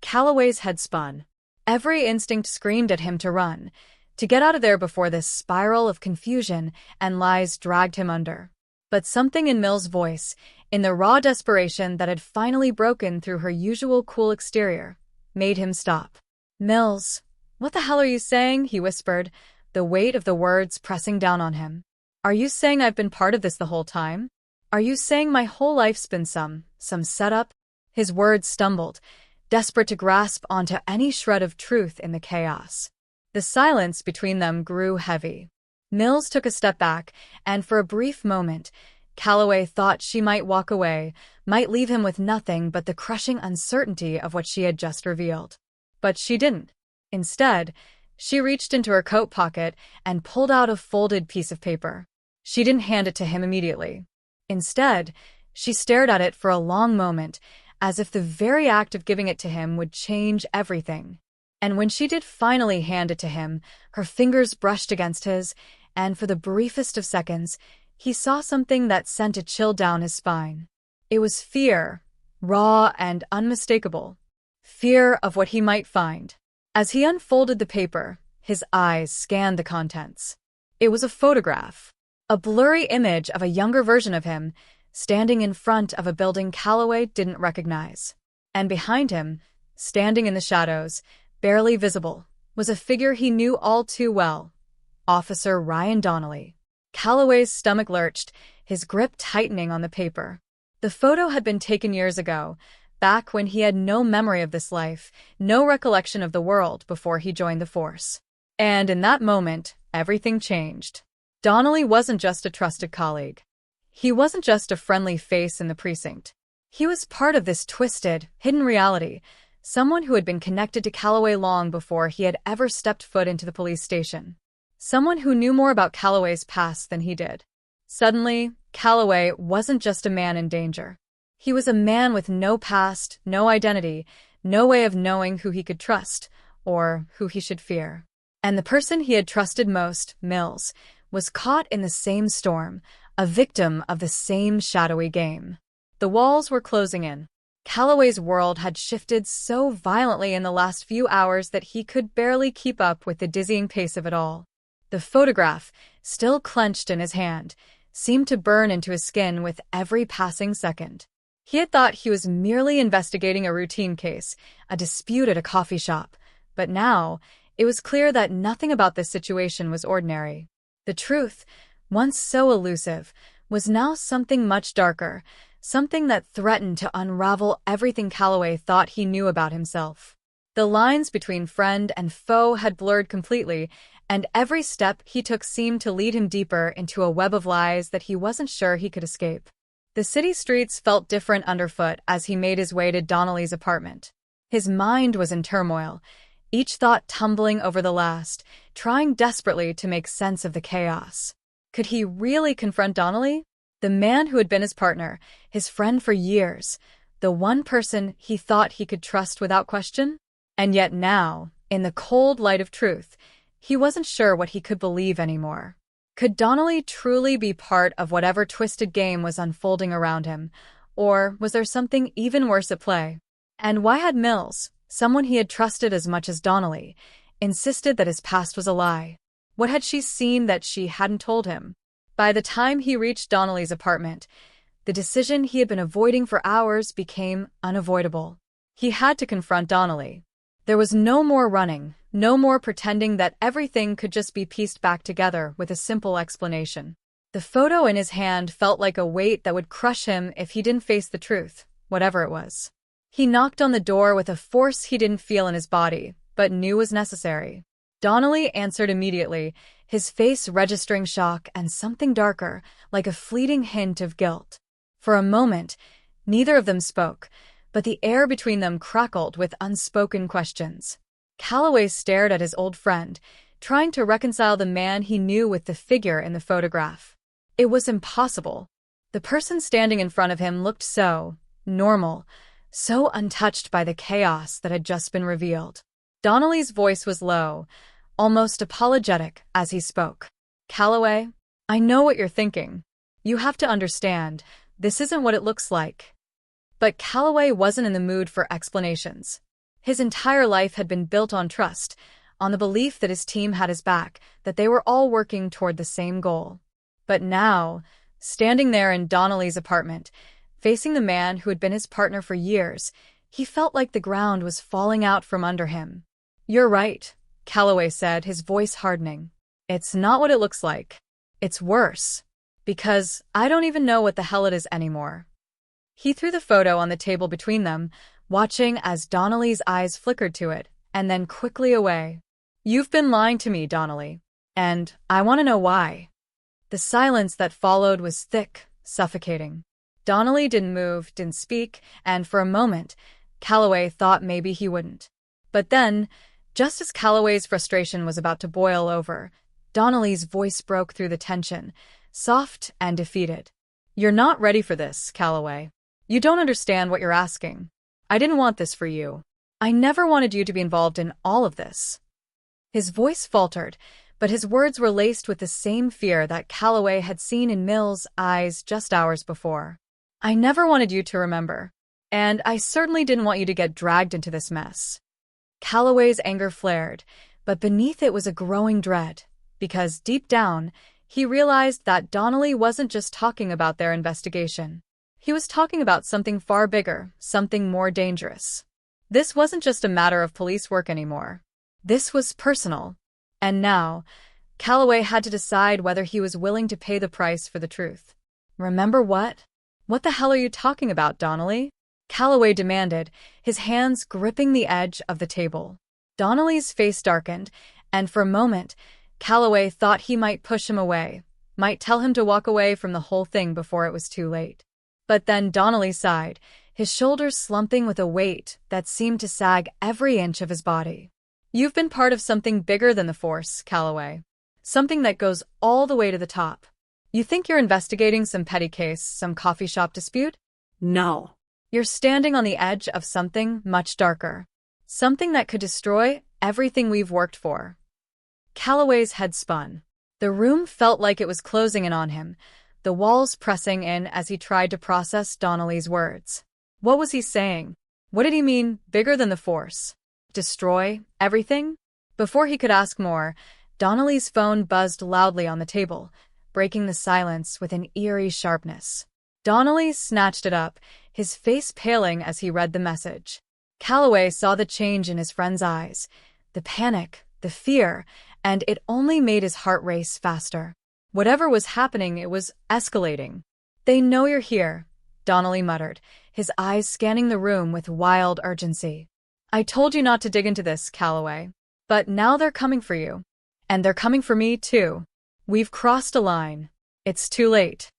Calloway's head spun. Every instinct screamed at him to run, to get out of there before this spiral of confusion and lies dragged him under. But something in Mill's voice, in the raw desperation that had finally broken through her usual cool exterior, made him stop. Mills, what the hell are you saying? He whispered, the weight of the words pressing down on him. Are you saying I've been part of this the whole time? Are you saying my whole life's been some setup? His words stumbled, desperate to grasp onto any shred of truth in the chaos. The silence between them grew heavy. Mills took a step back, and for a brief moment, Calloway thought she might walk away, might leave him with nothing but the crushing uncertainty of what she had just revealed. But she didn't. Instead, she reached into her coat pocket and pulled out a folded piece of paper. She didn't hand it to him immediately. Instead, she stared at it for a long moment, as if the very act of giving it to him would change everything. And when she did finally hand it to him, her fingers brushed against his, and for the briefest of seconds, he saw something that sent a chill down his spine. It was fear, raw and unmistakable. Fear of what he might find. As he unfolded the paper, his eyes scanned the contents. It was a photograph, a blurry image of a younger version of him, standing in front of a building Calloway didn't recognize. And behind him, standing in the shadows, barely visible, was a figure he knew all too well. Officer Ryan Donnelly. Calloway's stomach lurched, his grip tightening on the paper. The photo had been taken years ago, back when he had no memory of this life, no recollection of the world before he joined the force. And in that moment, everything changed. Donnelly wasn't just a trusted colleague. He wasn't just a friendly face in the precinct. He was part of this twisted, hidden reality, someone who had been connected to Calloway long before he had ever stepped foot into the police station. Someone who knew more about Calloway's past than he did. Suddenly, Calloway wasn't just a man in danger. He was a man with no past, no identity, no way of knowing who he could trust, or who he should fear. And the person he had trusted most, Mills, was caught in the same storm, a victim of the same shadowy game. The walls were closing in. Calloway's world had shifted so violently in the last few hours that he could barely keep up with the dizzying pace of it all. The photograph, still clenched in his hand, seemed to burn into his skin with every passing second. He had thought he was merely investigating a routine case, a dispute at a coffee shop, but now it was clear that nothing about this situation was ordinary. The truth, once so elusive, was now something much darker, something that threatened to unravel everything Calloway thought he knew about himself. The lines between friend and foe had blurred completely, and every step he took seemed to lead him deeper into a web of lies that he wasn't sure he could escape. The city streets felt different underfoot as he made his way to Donnelly's apartment. His mind was in turmoil, each thought tumbling over the last, trying desperately to make sense of the chaos. Could he really confront Donnelly? The man who had been his partner, his friend for years, the one person he thought he could trust without question? And yet now, in the cold light of truth, he wasn't sure what he could believe anymore. Could Donnelly truly be part of whatever twisted game was unfolding around him, or was there something even worse at play? And why had Mills, someone he had trusted as much as Donnelly, insisted that his past was a lie. What had she seen that she hadn't told him? By the time he reached Donnelly's apartment, the decision he had been avoiding for hours became unavoidable. He had to confront Donnelly. There was no more running, no more pretending that everything could just be pieced back together with a simple explanation. The photo in his hand felt like a weight that would crush him if he didn't face the truth, whatever it was. He knocked on the door with a force he didn't feel in his body, but knew was necessary. Donnelly answered immediately, his face registering shock and something darker, like a fleeting hint of guilt. For a moment, neither of them spoke, but the air between them crackled with unspoken questions. Calloway stared at his old friend, trying to reconcile the man he knew with the figure in the photograph. It was impossible. The person standing in front of him looked so normal, so untouched by the chaos that had just been revealed. Donnelly's voice was low, almost apologetic as he spoke. "Calloway, I know what you're thinking. You have to understand, this isn't what it looks like." But Calloway wasn't in the mood for explanations. His entire life had been built on trust, on the belief that his team had his back, that they were all working toward the same goal. But now, standing there in Donnelly's apartment, facing the man who had been his partner for years, he felt like the ground was falling out from under him. "You're right," Calloway said, his voice hardening. "It's not what it looks like. It's worse. Because I don't even know what the hell it is anymore." He threw the photo on the table between them, watching as Donnelly's eyes flickered to it, and then quickly away. "You've been lying to me, Donnelly. And I want to know why." The silence that followed was thick, suffocating. Donnelly didn't move, didn't speak, and for a moment, Calloway thought maybe he wouldn't. But then, just as Calloway's frustration was about to boil over, Donnelly's voice broke through the tension, soft and defeated. "You're not ready for this, Calloway. You don't understand what you're asking. I didn't want this for you. I never wanted you to be involved in all of this." His voice faltered, but his words were laced with the same fear that Calloway had seen in Mill's eyes just hours before. "I never wanted you to remember. And I certainly didn't want you to get dragged into this mess." Calloway's anger flared, but beneath it was a growing dread, because deep down, he realized that Donnelly wasn't just talking about their investigation. He was talking about something far bigger, something more dangerous. This wasn't just a matter of police work anymore. This was personal. And now, Calloway had to decide whether he was willing to pay the price for the truth. "Remember what? What the hell are you talking about, Donnelly?" Calloway demanded, his hands gripping the edge of the table. Donnelly's face darkened, and for a moment, Calloway thought he might push him away, might tell him to walk away from the whole thing before it was too late. But then Donnelly sighed, his shoulders slumping with a weight that seemed to sag every inch of his body. "You've been part of something bigger than the force, Calloway. Something that goes all the way to the top. You think you're investigating some petty case, some coffee shop dispute? No. You're standing on the edge of something much darker. Something that could destroy everything we've worked for." Calloway's head spun. The room felt like it was closing in on him, the walls pressing in as he tried to process Donnelly's words. What was he saying? What did he mean, bigger than the force? Destroy everything? Before he could ask more, Donnelly's phone buzzed loudly on the table, breaking the silence with an eerie sharpness. Donnelly snatched it up, his face paling as he read the message. Calloway saw the change in his friend's eyes, the panic, the fear, and it only made his heart race faster. Whatever was happening, it was escalating. "They know you're here," Donnelly muttered, his eyes scanning the room with wild urgency. "I told you not to dig into this, Calloway. But now they're coming for you. And they're coming for me, too. We've crossed a line. It's too late."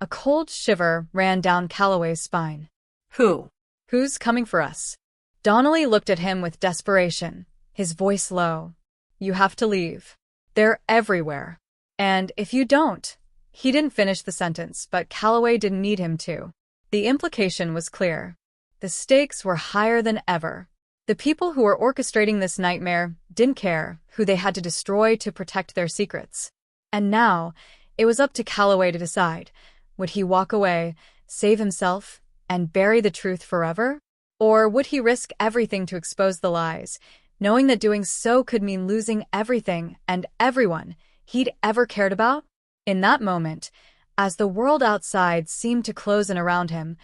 A cold shiver ran down Calloway's spine. Who? "Who's coming for us?" Donnelly looked at him with desperation, his voice low. "You have to leave. They're everywhere. And if you don't..." He didn't finish the sentence, but Calloway didn't need him to. The implication was clear. The stakes were higher than ever. The people who were orchestrating this nightmare didn't care who they had to destroy to protect their secrets. And now, it was up to Calloway to decide. Would he walk away, save himself, and bury the truth forever? Or would he risk everything to expose the lies, knowing that doing so could mean losing everything and everyone he'd ever cared about? In that moment, as the world outside seemed to close in around him,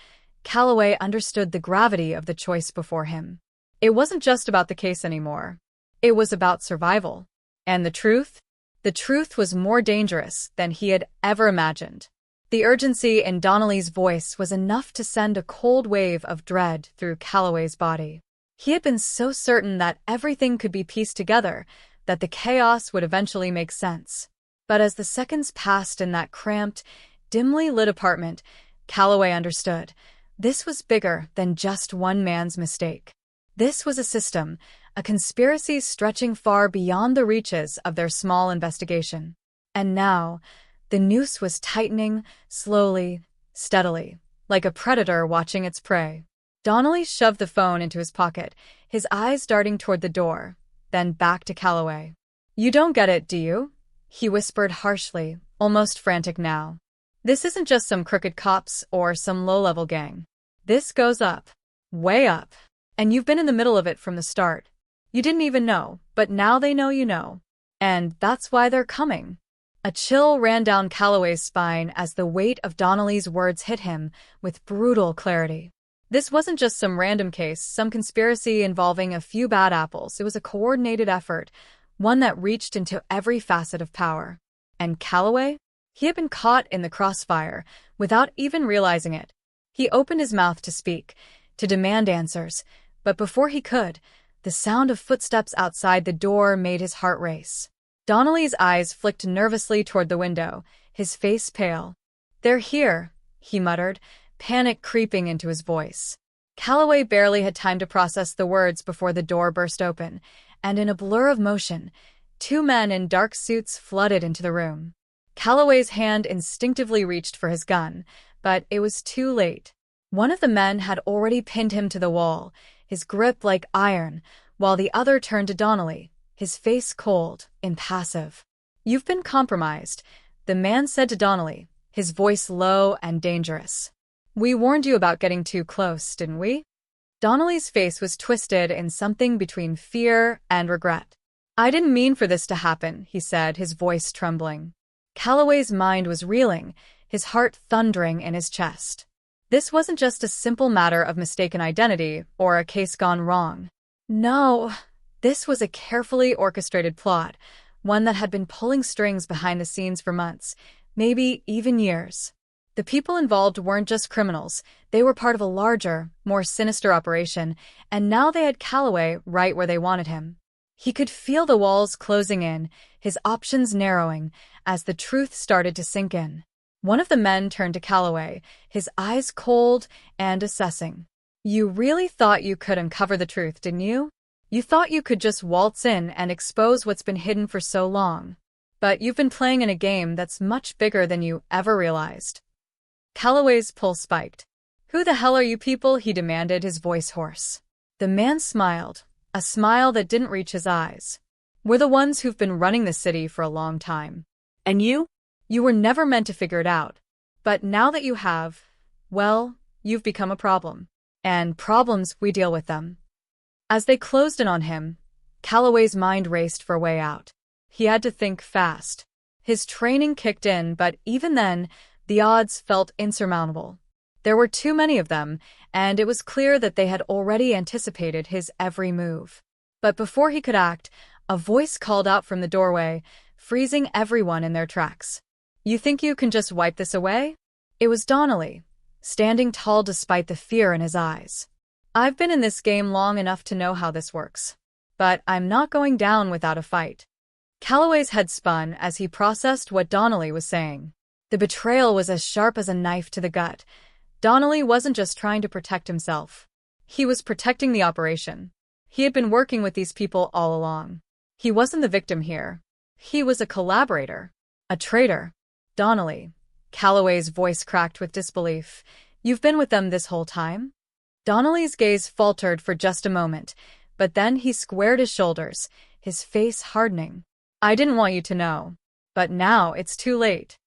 Calloway understood the gravity of the choice before him. It wasn't just about the case anymore. It was about survival. And the truth? The truth was more dangerous than he had ever imagined. The urgency in Donnelly's voice was enough to send a cold wave of dread through Calloway's body. He had been so certain that everything could be pieced together, that the chaos would eventually make sense. But as the seconds passed in that cramped, dimly lit apartment, Calloway understood. This was bigger than just one man's mistake. This was a system, a conspiracy stretching far beyond the reaches of their small investigation. And now, the noose was tightening, slowly, steadily, like a predator watching its prey. Donnelly shoved the phone into his pocket, his eyes darting toward the door, then back to Calloway. "You don't get it, do you?" he whispered harshly, almost frantic now. "This isn't just some crooked cops or some low-level gang. This goes up, way up. And you've been in the middle of it from the start. You didn't even know, but now they know you know. And that's why they're coming." A chill ran down Calloway's spine as the weight of Donnelly's words hit him with brutal clarity. This wasn't just some random case, some conspiracy involving a few bad apples. It was a coordinated effort, one that reached into every facet of power. And Calloway? He had been caught in the crossfire without even realizing it. He opened his mouth to speak, to demand answers, but before he could, the sound of footsteps outside the door made his heart race. Donnelly's eyes flicked nervously toward the window, his face pale. "They're here," he muttered, panic creeping into his voice. Calloway barely had time to process the words before the door burst open, and in a blur of motion, two men in dark suits flooded into the room. Calloway's hand instinctively reached for his gun, but it was too late. One of the men had already pinned him to the wall, his grip like iron, while the other turned to Donnelly, his face cold, impassive. "You've been compromised," the man said to Donnelly, his voice low and dangerous. "We warned you about getting too close, didn't we?" Donnelly's face was twisted in something between fear and regret. "I didn't mean for this to happen," he said, his voice trembling. Calloway's mind was reeling, his heart thundering in his chest. This wasn't just a simple matter of mistaken identity or a case gone wrong. No, this was a carefully orchestrated plot, one that had been pulling strings behind the scenes for months, maybe even years. The people involved weren't just criminals, they were part of a larger, more sinister operation, and now they had Calloway right where they wanted him. He could feel the walls closing in, his options narrowing, as the truth started to sink in. One of the men turned to Calloway, his eyes cold and assessing. "You really thought you could uncover the truth, didn't you? You thought you could just waltz in and expose what's been hidden for so long. But you've been playing in a game that's much bigger than you ever realized." Calloway's pulse spiked. "Who the hell are you people?" he demanded, his voice hoarse. The man smiled, a smile that didn't reach his eyes. "We're the ones who've been running the city for a long time. And you? You were never meant to figure it out. But now that you have, well, you've become a problem. And problems, we deal with them." As they closed in on him, Calloway's mind raced for a way out. He had to think fast. His training kicked in, but even then, the odds felt insurmountable. There were too many of them, and it was clear that they had already anticipated his every move. But before he could act, a voice called out from the doorway, freezing everyone in their tracks. "You think you can just wipe this away?" It was Donnelly, standing tall despite the fear in his eyes. "I've been in this game long enough to know how this works. But I'm not going down without a fight." Calloway's head spun as he processed what Donnelly was saying. The betrayal was as sharp as a knife to the gut. Donnelly wasn't just trying to protect himself. He was protecting the operation. He had been working with these people all along. He wasn't the victim here. He was a collaborator. A traitor. "Donnelly." Calloway's voice cracked with disbelief. "You've been with them this whole time?" Donnelly's gaze faltered for just a moment, but then he squared his shoulders, his face hardening. "I didn't want you to know. But now it's too late."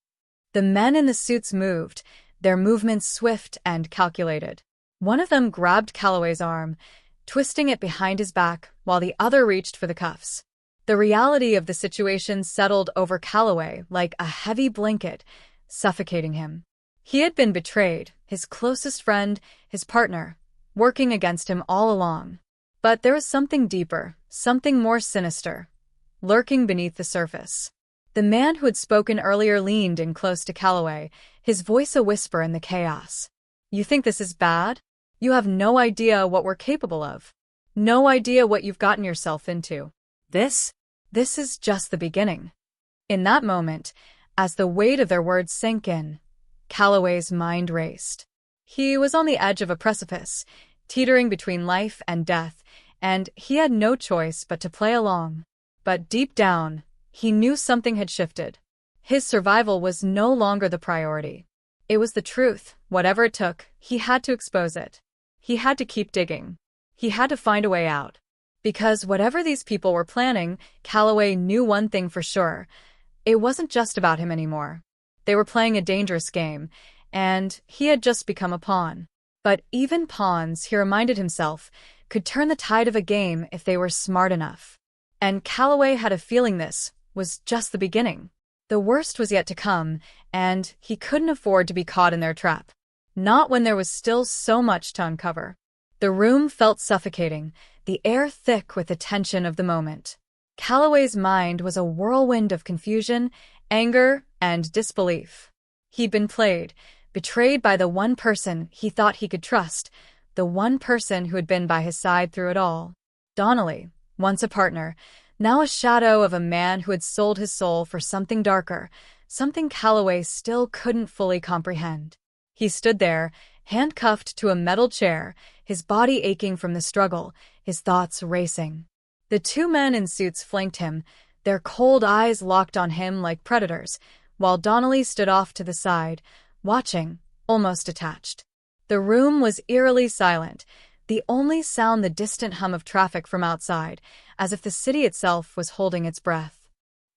The men in the suits moved, their movements swift and calculated. One of them grabbed Calloway's arm, twisting it behind his back while the other reached for the cuffs. The reality of the situation settled over Calloway like a heavy blanket, suffocating him. He had been betrayed, his closest friend, his partner, working against him all along. But there was something deeper, something more sinister, lurking beneath the surface. The man who had spoken earlier leaned in close to Calloway, his voice a whisper in the chaos. "You think this is bad? You have no idea what we're capable of. No idea what you've gotten yourself into. This? This is just the beginning." In that moment, as the weight of their words sank in, Calloway's mind raced. He was on the edge of a precipice, teetering between life and death, and he had no choice but to play along. But deep down, he knew something had shifted. His survival was no longer the priority. It was the truth. Whatever it took, he had to expose it. He had to keep digging. He had to find a way out. Because whatever these people were planning, Calloway knew one thing for sure. It wasn't just about him anymore. They were playing a dangerous game, and he had just become a pawn. But even pawns, he reminded himself, could turn the tide of a game if they were smart enough. And Calloway had a feeling this was just the beginning. The worst was yet to come, and he couldn't afford to be caught in their trap. Not when there was still so much to uncover. The room felt suffocating, the air thick with the tension of the moment. Calloway's mind was a whirlwind of confusion, anger, and disbelief. He'd been played, betrayed by the one person he thought he could trust, the one person who had been by his side through it all. Donnelly, once a partner, now a shadow of a man who had sold his soul for something darker, something Calloway still couldn't fully comprehend. He stood there, handcuffed to a metal chair, his body aching from the struggle, his thoughts racing. The two men in suits flanked him, their cold eyes locked on him like predators, while Donnelly stood off to the side, watching, almost detached. The room was eerily silent, the only sound the distant hum of traffic from outside, as if the city itself was holding its breath.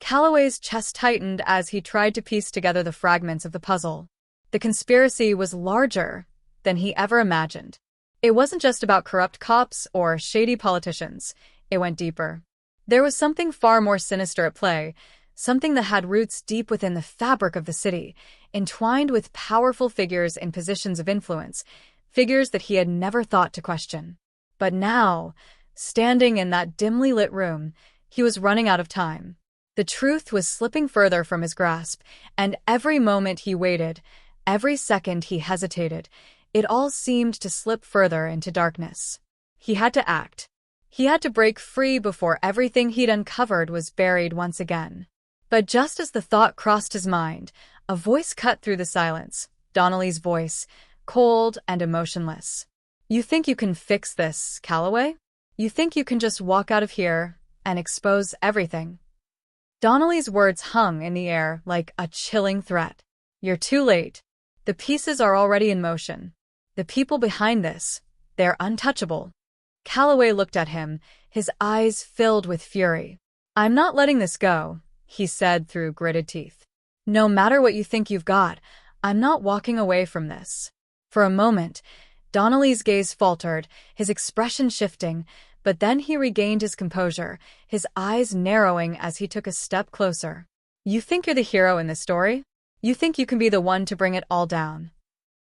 Calloway's chest tightened as he tried to piece together the fragments of the puzzle. The conspiracy was larger than he ever imagined. It wasn't just about corrupt cops or shady politicians. It went deeper. There was something far more sinister at play, something that had roots deep within the fabric of the city, entwined with powerful figures in positions of influence, figures that he had never thought to question. But now, standing in that dimly lit room, he was running out of time. The truth was slipping further from his grasp, and every moment he waited, every second he hesitated, it all seemed to slip further into darkness. He had to act. He had to break free before everything he'd uncovered was buried once again. But just as the thought crossed his mind, a voice cut through the silence, Donnelly's voice, cold and emotionless. "You think you can fix this, Calloway? You think you can just walk out of here and expose everything?" Donnelly's words hung in the air like a chilling threat. "You're too late. The pieces are already in motion. The people behind this, they're untouchable." Calloway looked at him, his eyes filled with fury. "I'm not letting this go," he said through gritted teeth. "No matter what you think you've got, I'm not walking away from this." For a moment, Donnelly's gaze faltered, his expression shifting, but then he regained his composure, his eyes narrowing as he took a step closer. "You think you're the hero in this story? You think you can be the one to bring it all down?"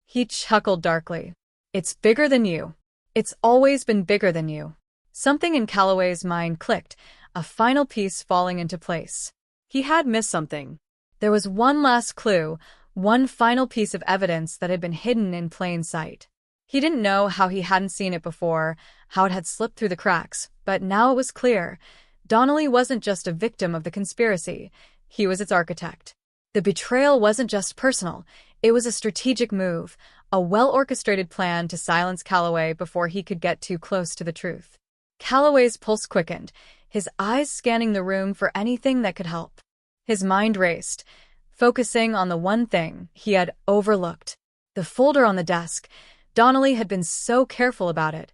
He chuckled darkly. "It's bigger than you. It's always been bigger than you." Something in Calloway's mind clicked, a final piece falling into place. He had missed something. There was one last clue, one final piece of evidence that had been hidden in plain sight. He didn't know how he hadn't seen it before, how it had slipped through the cracks, but now it was clear. Donnelly wasn't just a victim of the conspiracy, he was its architect. The betrayal wasn't just personal, it was a strategic move, a well-orchestrated plan to silence Calloway before he could get too close to the truth. Calloway's pulse quickened, his eyes scanning the room for anything that could help. His mind raced, focusing on the one thing he had overlooked. The folder on the desk. Donnelly had been so careful about it,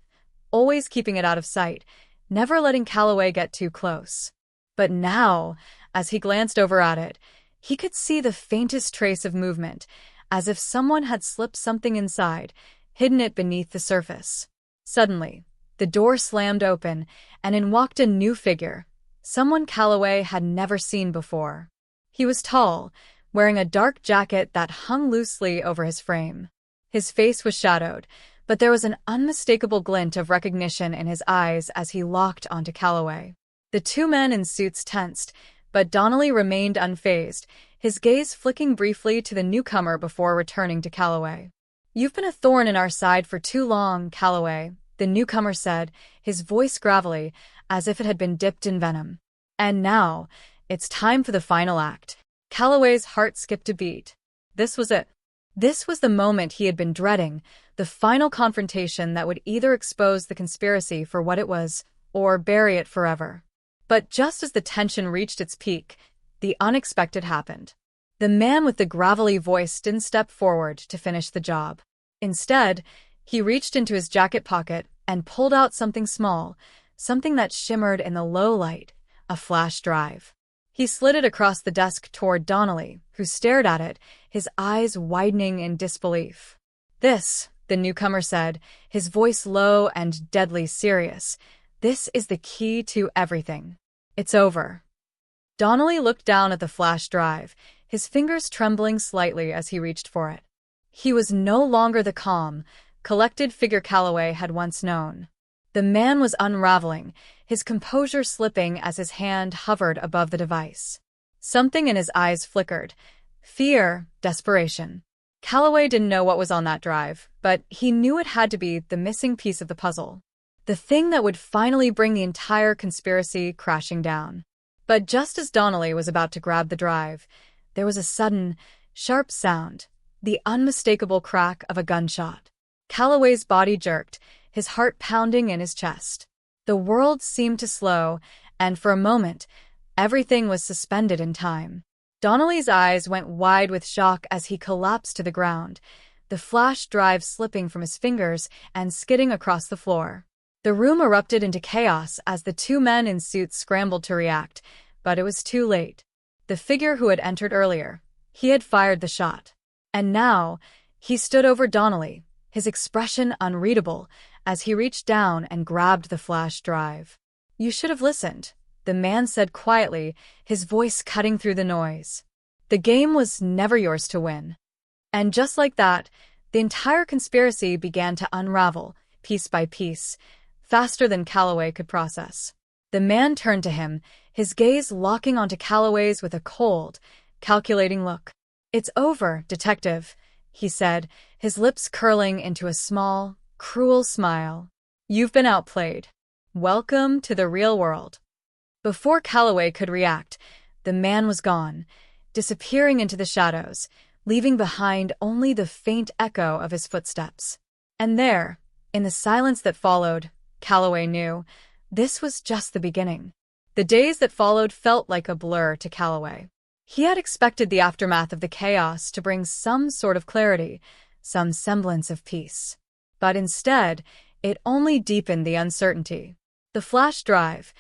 always keeping it out of sight, never letting Calloway get too close. But now, as he glanced over at it, he could see the faintest trace of movement, as if someone had slipped something inside, hidden it beneath the surface. Suddenly, the door slammed open, and in walked a new figure, someone Calloway had never seen before. He was tall, wearing a dark jacket that hung loosely over his frame. His face was shadowed, but there was an unmistakable glint of recognition in his eyes as he locked onto Calloway. The two men in suits tensed, but Donnelly remained unfazed, his gaze flicking briefly to the newcomer before returning to Calloway. "You've been a thorn in our side for too long, Calloway," the newcomer said, his voice gravelly, as if it had been dipped in venom. "And now, it's time for the final act." Calloway's heart skipped a beat. This was it. This was the moment he had been dreading, the final confrontation that would either expose the conspiracy for what it was, or bury it forever. But just as the tension reached its peak, the unexpected happened. The man with the gravelly voice didn't step forward to finish the job. Instead, he reached into his jacket pocket and pulled out something small, something that shimmered in the low light, a flash drive. He slid it across the desk toward Donnelly, who stared at it, his eyes widening in disbelief. "This," the newcomer said, his voice low and deadly serious, "this is the key to everything. It's over." Donnelly looked down at the flash drive, his fingers trembling slightly as he reached for it. He was no longer the calm, collected figure Calloway had once known. The man was unraveling, his composure slipping as his hand hovered above the device. Something in his eyes flickered. Fear, desperation. Calloway didn't know what was on that drive, but he knew it had to be the missing piece of the puzzle. The thing that would finally bring the entire conspiracy crashing down. But just as Donnelly was about to grab the drive, there was a sudden, sharp sound, the unmistakable crack of a gunshot. Calloway's body jerked, his heart pounding in his chest. The world seemed to slow, and for a moment, everything was suspended in time. Donnelly's eyes went wide with shock as he collapsed to the ground, the flash drive slipping from his fingers and skidding across the floor. The room erupted into chaos as the two men in suits scrambled to react, but it was too late. The figure who had entered earlier, he had fired the shot. And now, he stood over Donnelly, his expression unreadable, as he reached down and grabbed the flash drive. "You should have listened," the man said quietly, his voice cutting through the noise. "The game was never yours to win." And just like that, the entire conspiracy began to unravel, piece by piece, faster than Calloway could process. The man turned to him, his gaze locking onto Calloway's with a cold, calculating look. "It's over, detective," he said, his lips curling into a small, cruel smile. "You've been outplayed. Welcome to the real world." Before Calloway could react, the man was gone, disappearing into the shadows, leaving behind only the faint echo of his footsteps. And there, in the silence that followed, Calloway knew, this was just the beginning. The days that followed felt like a blur to Calloway. He had expected the aftermath of the chaos to bring some sort of clarity, some semblance of peace. But instead, it only deepened the uncertainty. The flash drive,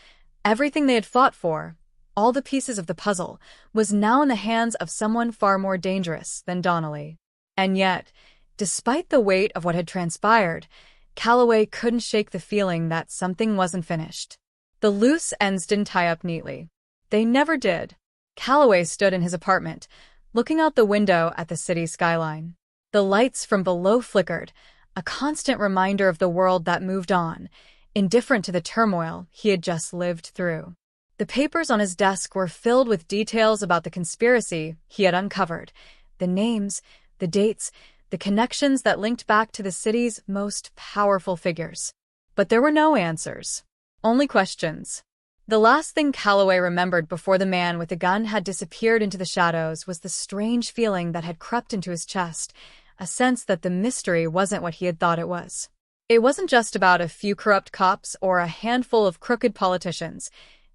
everything they had fought for, all the pieces of the puzzle, was now in the hands of someone far more dangerous than Donnelly. And yet, despite the weight of what had transpired, Calloway couldn't shake the feeling that something wasn't finished. The loose ends didn't tie up neatly. They never did. Calloway stood in his apartment, looking out the window at the city skyline. The lights from below flickered, a constant reminder of the world that moved on, indifferent to the turmoil he had just lived through. The papers on his desk were filled with details about the conspiracy he had uncovered, the names, the dates, the connections that linked back to the city's most powerful figures. But there were no answers, only questions. The last thing Calloway remembered before the man with the gun had disappeared into the shadows was the strange feeling that had crept into his chest, a sense that the mystery wasn't what he had thought it was. It wasn't just about a few corrupt cops or a handful of crooked politicians.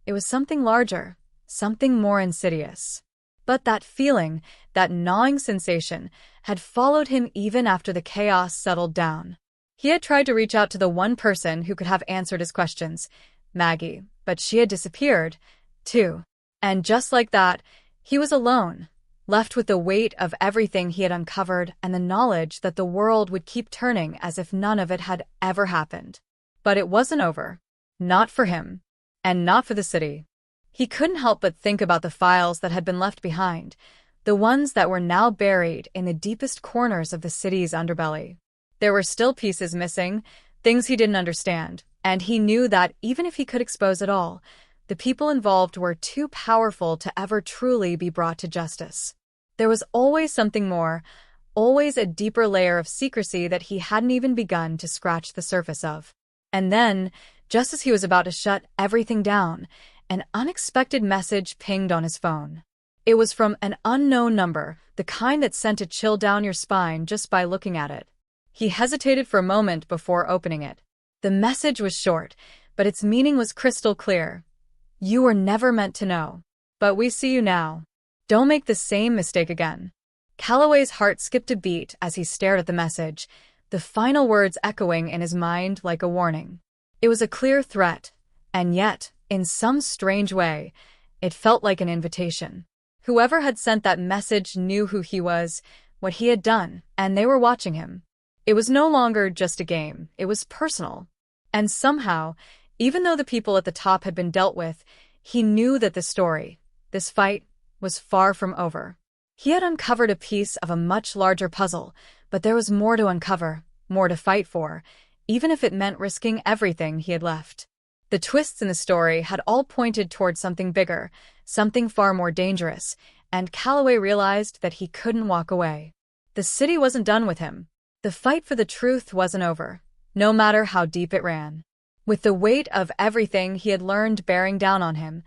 It was something larger, something more insidious. But that feeling, that gnawing sensation, had followed him even after the chaos settled down. He had tried to reach out to the one person who could have answered his questions, Maggie, but she had disappeared, too. And just like that, he was alone, left with the weight of everything he had uncovered and the knowledge that the world would keep turning as if none of it had ever happened. But it wasn't over. Not for him. And not for the city. He couldn't help but think about the files that had been left behind, the ones that were now buried in the deepest corners of the city's underbelly. There were still pieces missing, things he didn't understand, and he knew that even if he could expose it all, the people involved were too powerful to ever truly be brought to justice. There was always something more, always a deeper layer of secrecy that he hadn't even begun to scratch the surface of. And then, just as he was about to shut everything down, an unexpected message pinged on his phone. It was from an unknown number, the kind that sent a chill down your spine just by looking at it. He hesitated for a moment before opening it. The message was short, but its meaning was crystal clear. You were never meant to know. But we see you now. Don't make the same mistake again. Calloway's heart skipped a beat as he stared at the message, the final words echoing in his mind like a warning. It was a clear threat, and yet, in some strange way, it felt like an invitation. Whoever had sent that message knew who he was, what he had done, and they were watching him. It was no longer just a game, it was personal. And somehow, even though the people at the top had been dealt with, he knew that the story, this fight, was far from over. He had uncovered a piece of a much larger puzzle, but there was more to uncover, more to fight for, even if it meant risking everything he had left. The twists in the story had all pointed toward something bigger, something far more dangerous, and Calloway realized that he couldn't walk away. The city wasn't done with him. The fight for the truth wasn't over, no matter how deep it ran. With the weight of everything he had learned bearing down on him,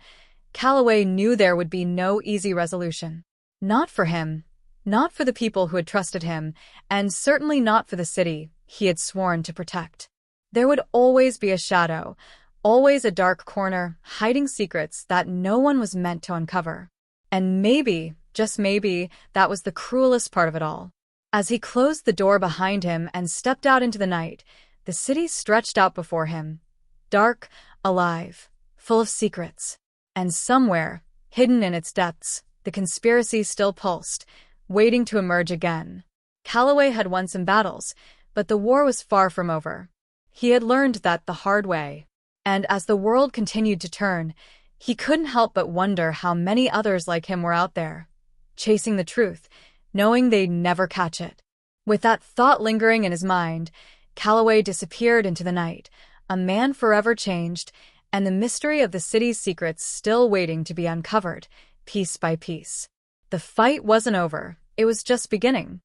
Calloway knew there would be no easy resolution. Not for him, not for the people who had trusted him, and certainly not for the city he had sworn to protect. There would always be a shadow, always a dark corner, hiding secrets that no one was meant to uncover. And maybe, just maybe, that was the cruelest part of it all. As he closed the door behind him and stepped out into the night, the city stretched out before him. Dark, alive, full of secrets. And somewhere, hidden in its depths, the conspiracy still pulsed, waiting to emerge again. Calloway had won some battles, but the war was far from over. He had learned that the hard way. And as the world continued to turn, he couldn't help but wonder how many others like him were out there, chasing the truth, knowing they'd never catch it. With that thought lingering in his mind, Calloway disappeared into the night, a man forever changed, and the mystery of the city's secrets still waiting to be uncovered, piece by piece. The fight wasn't over, it was just beginning.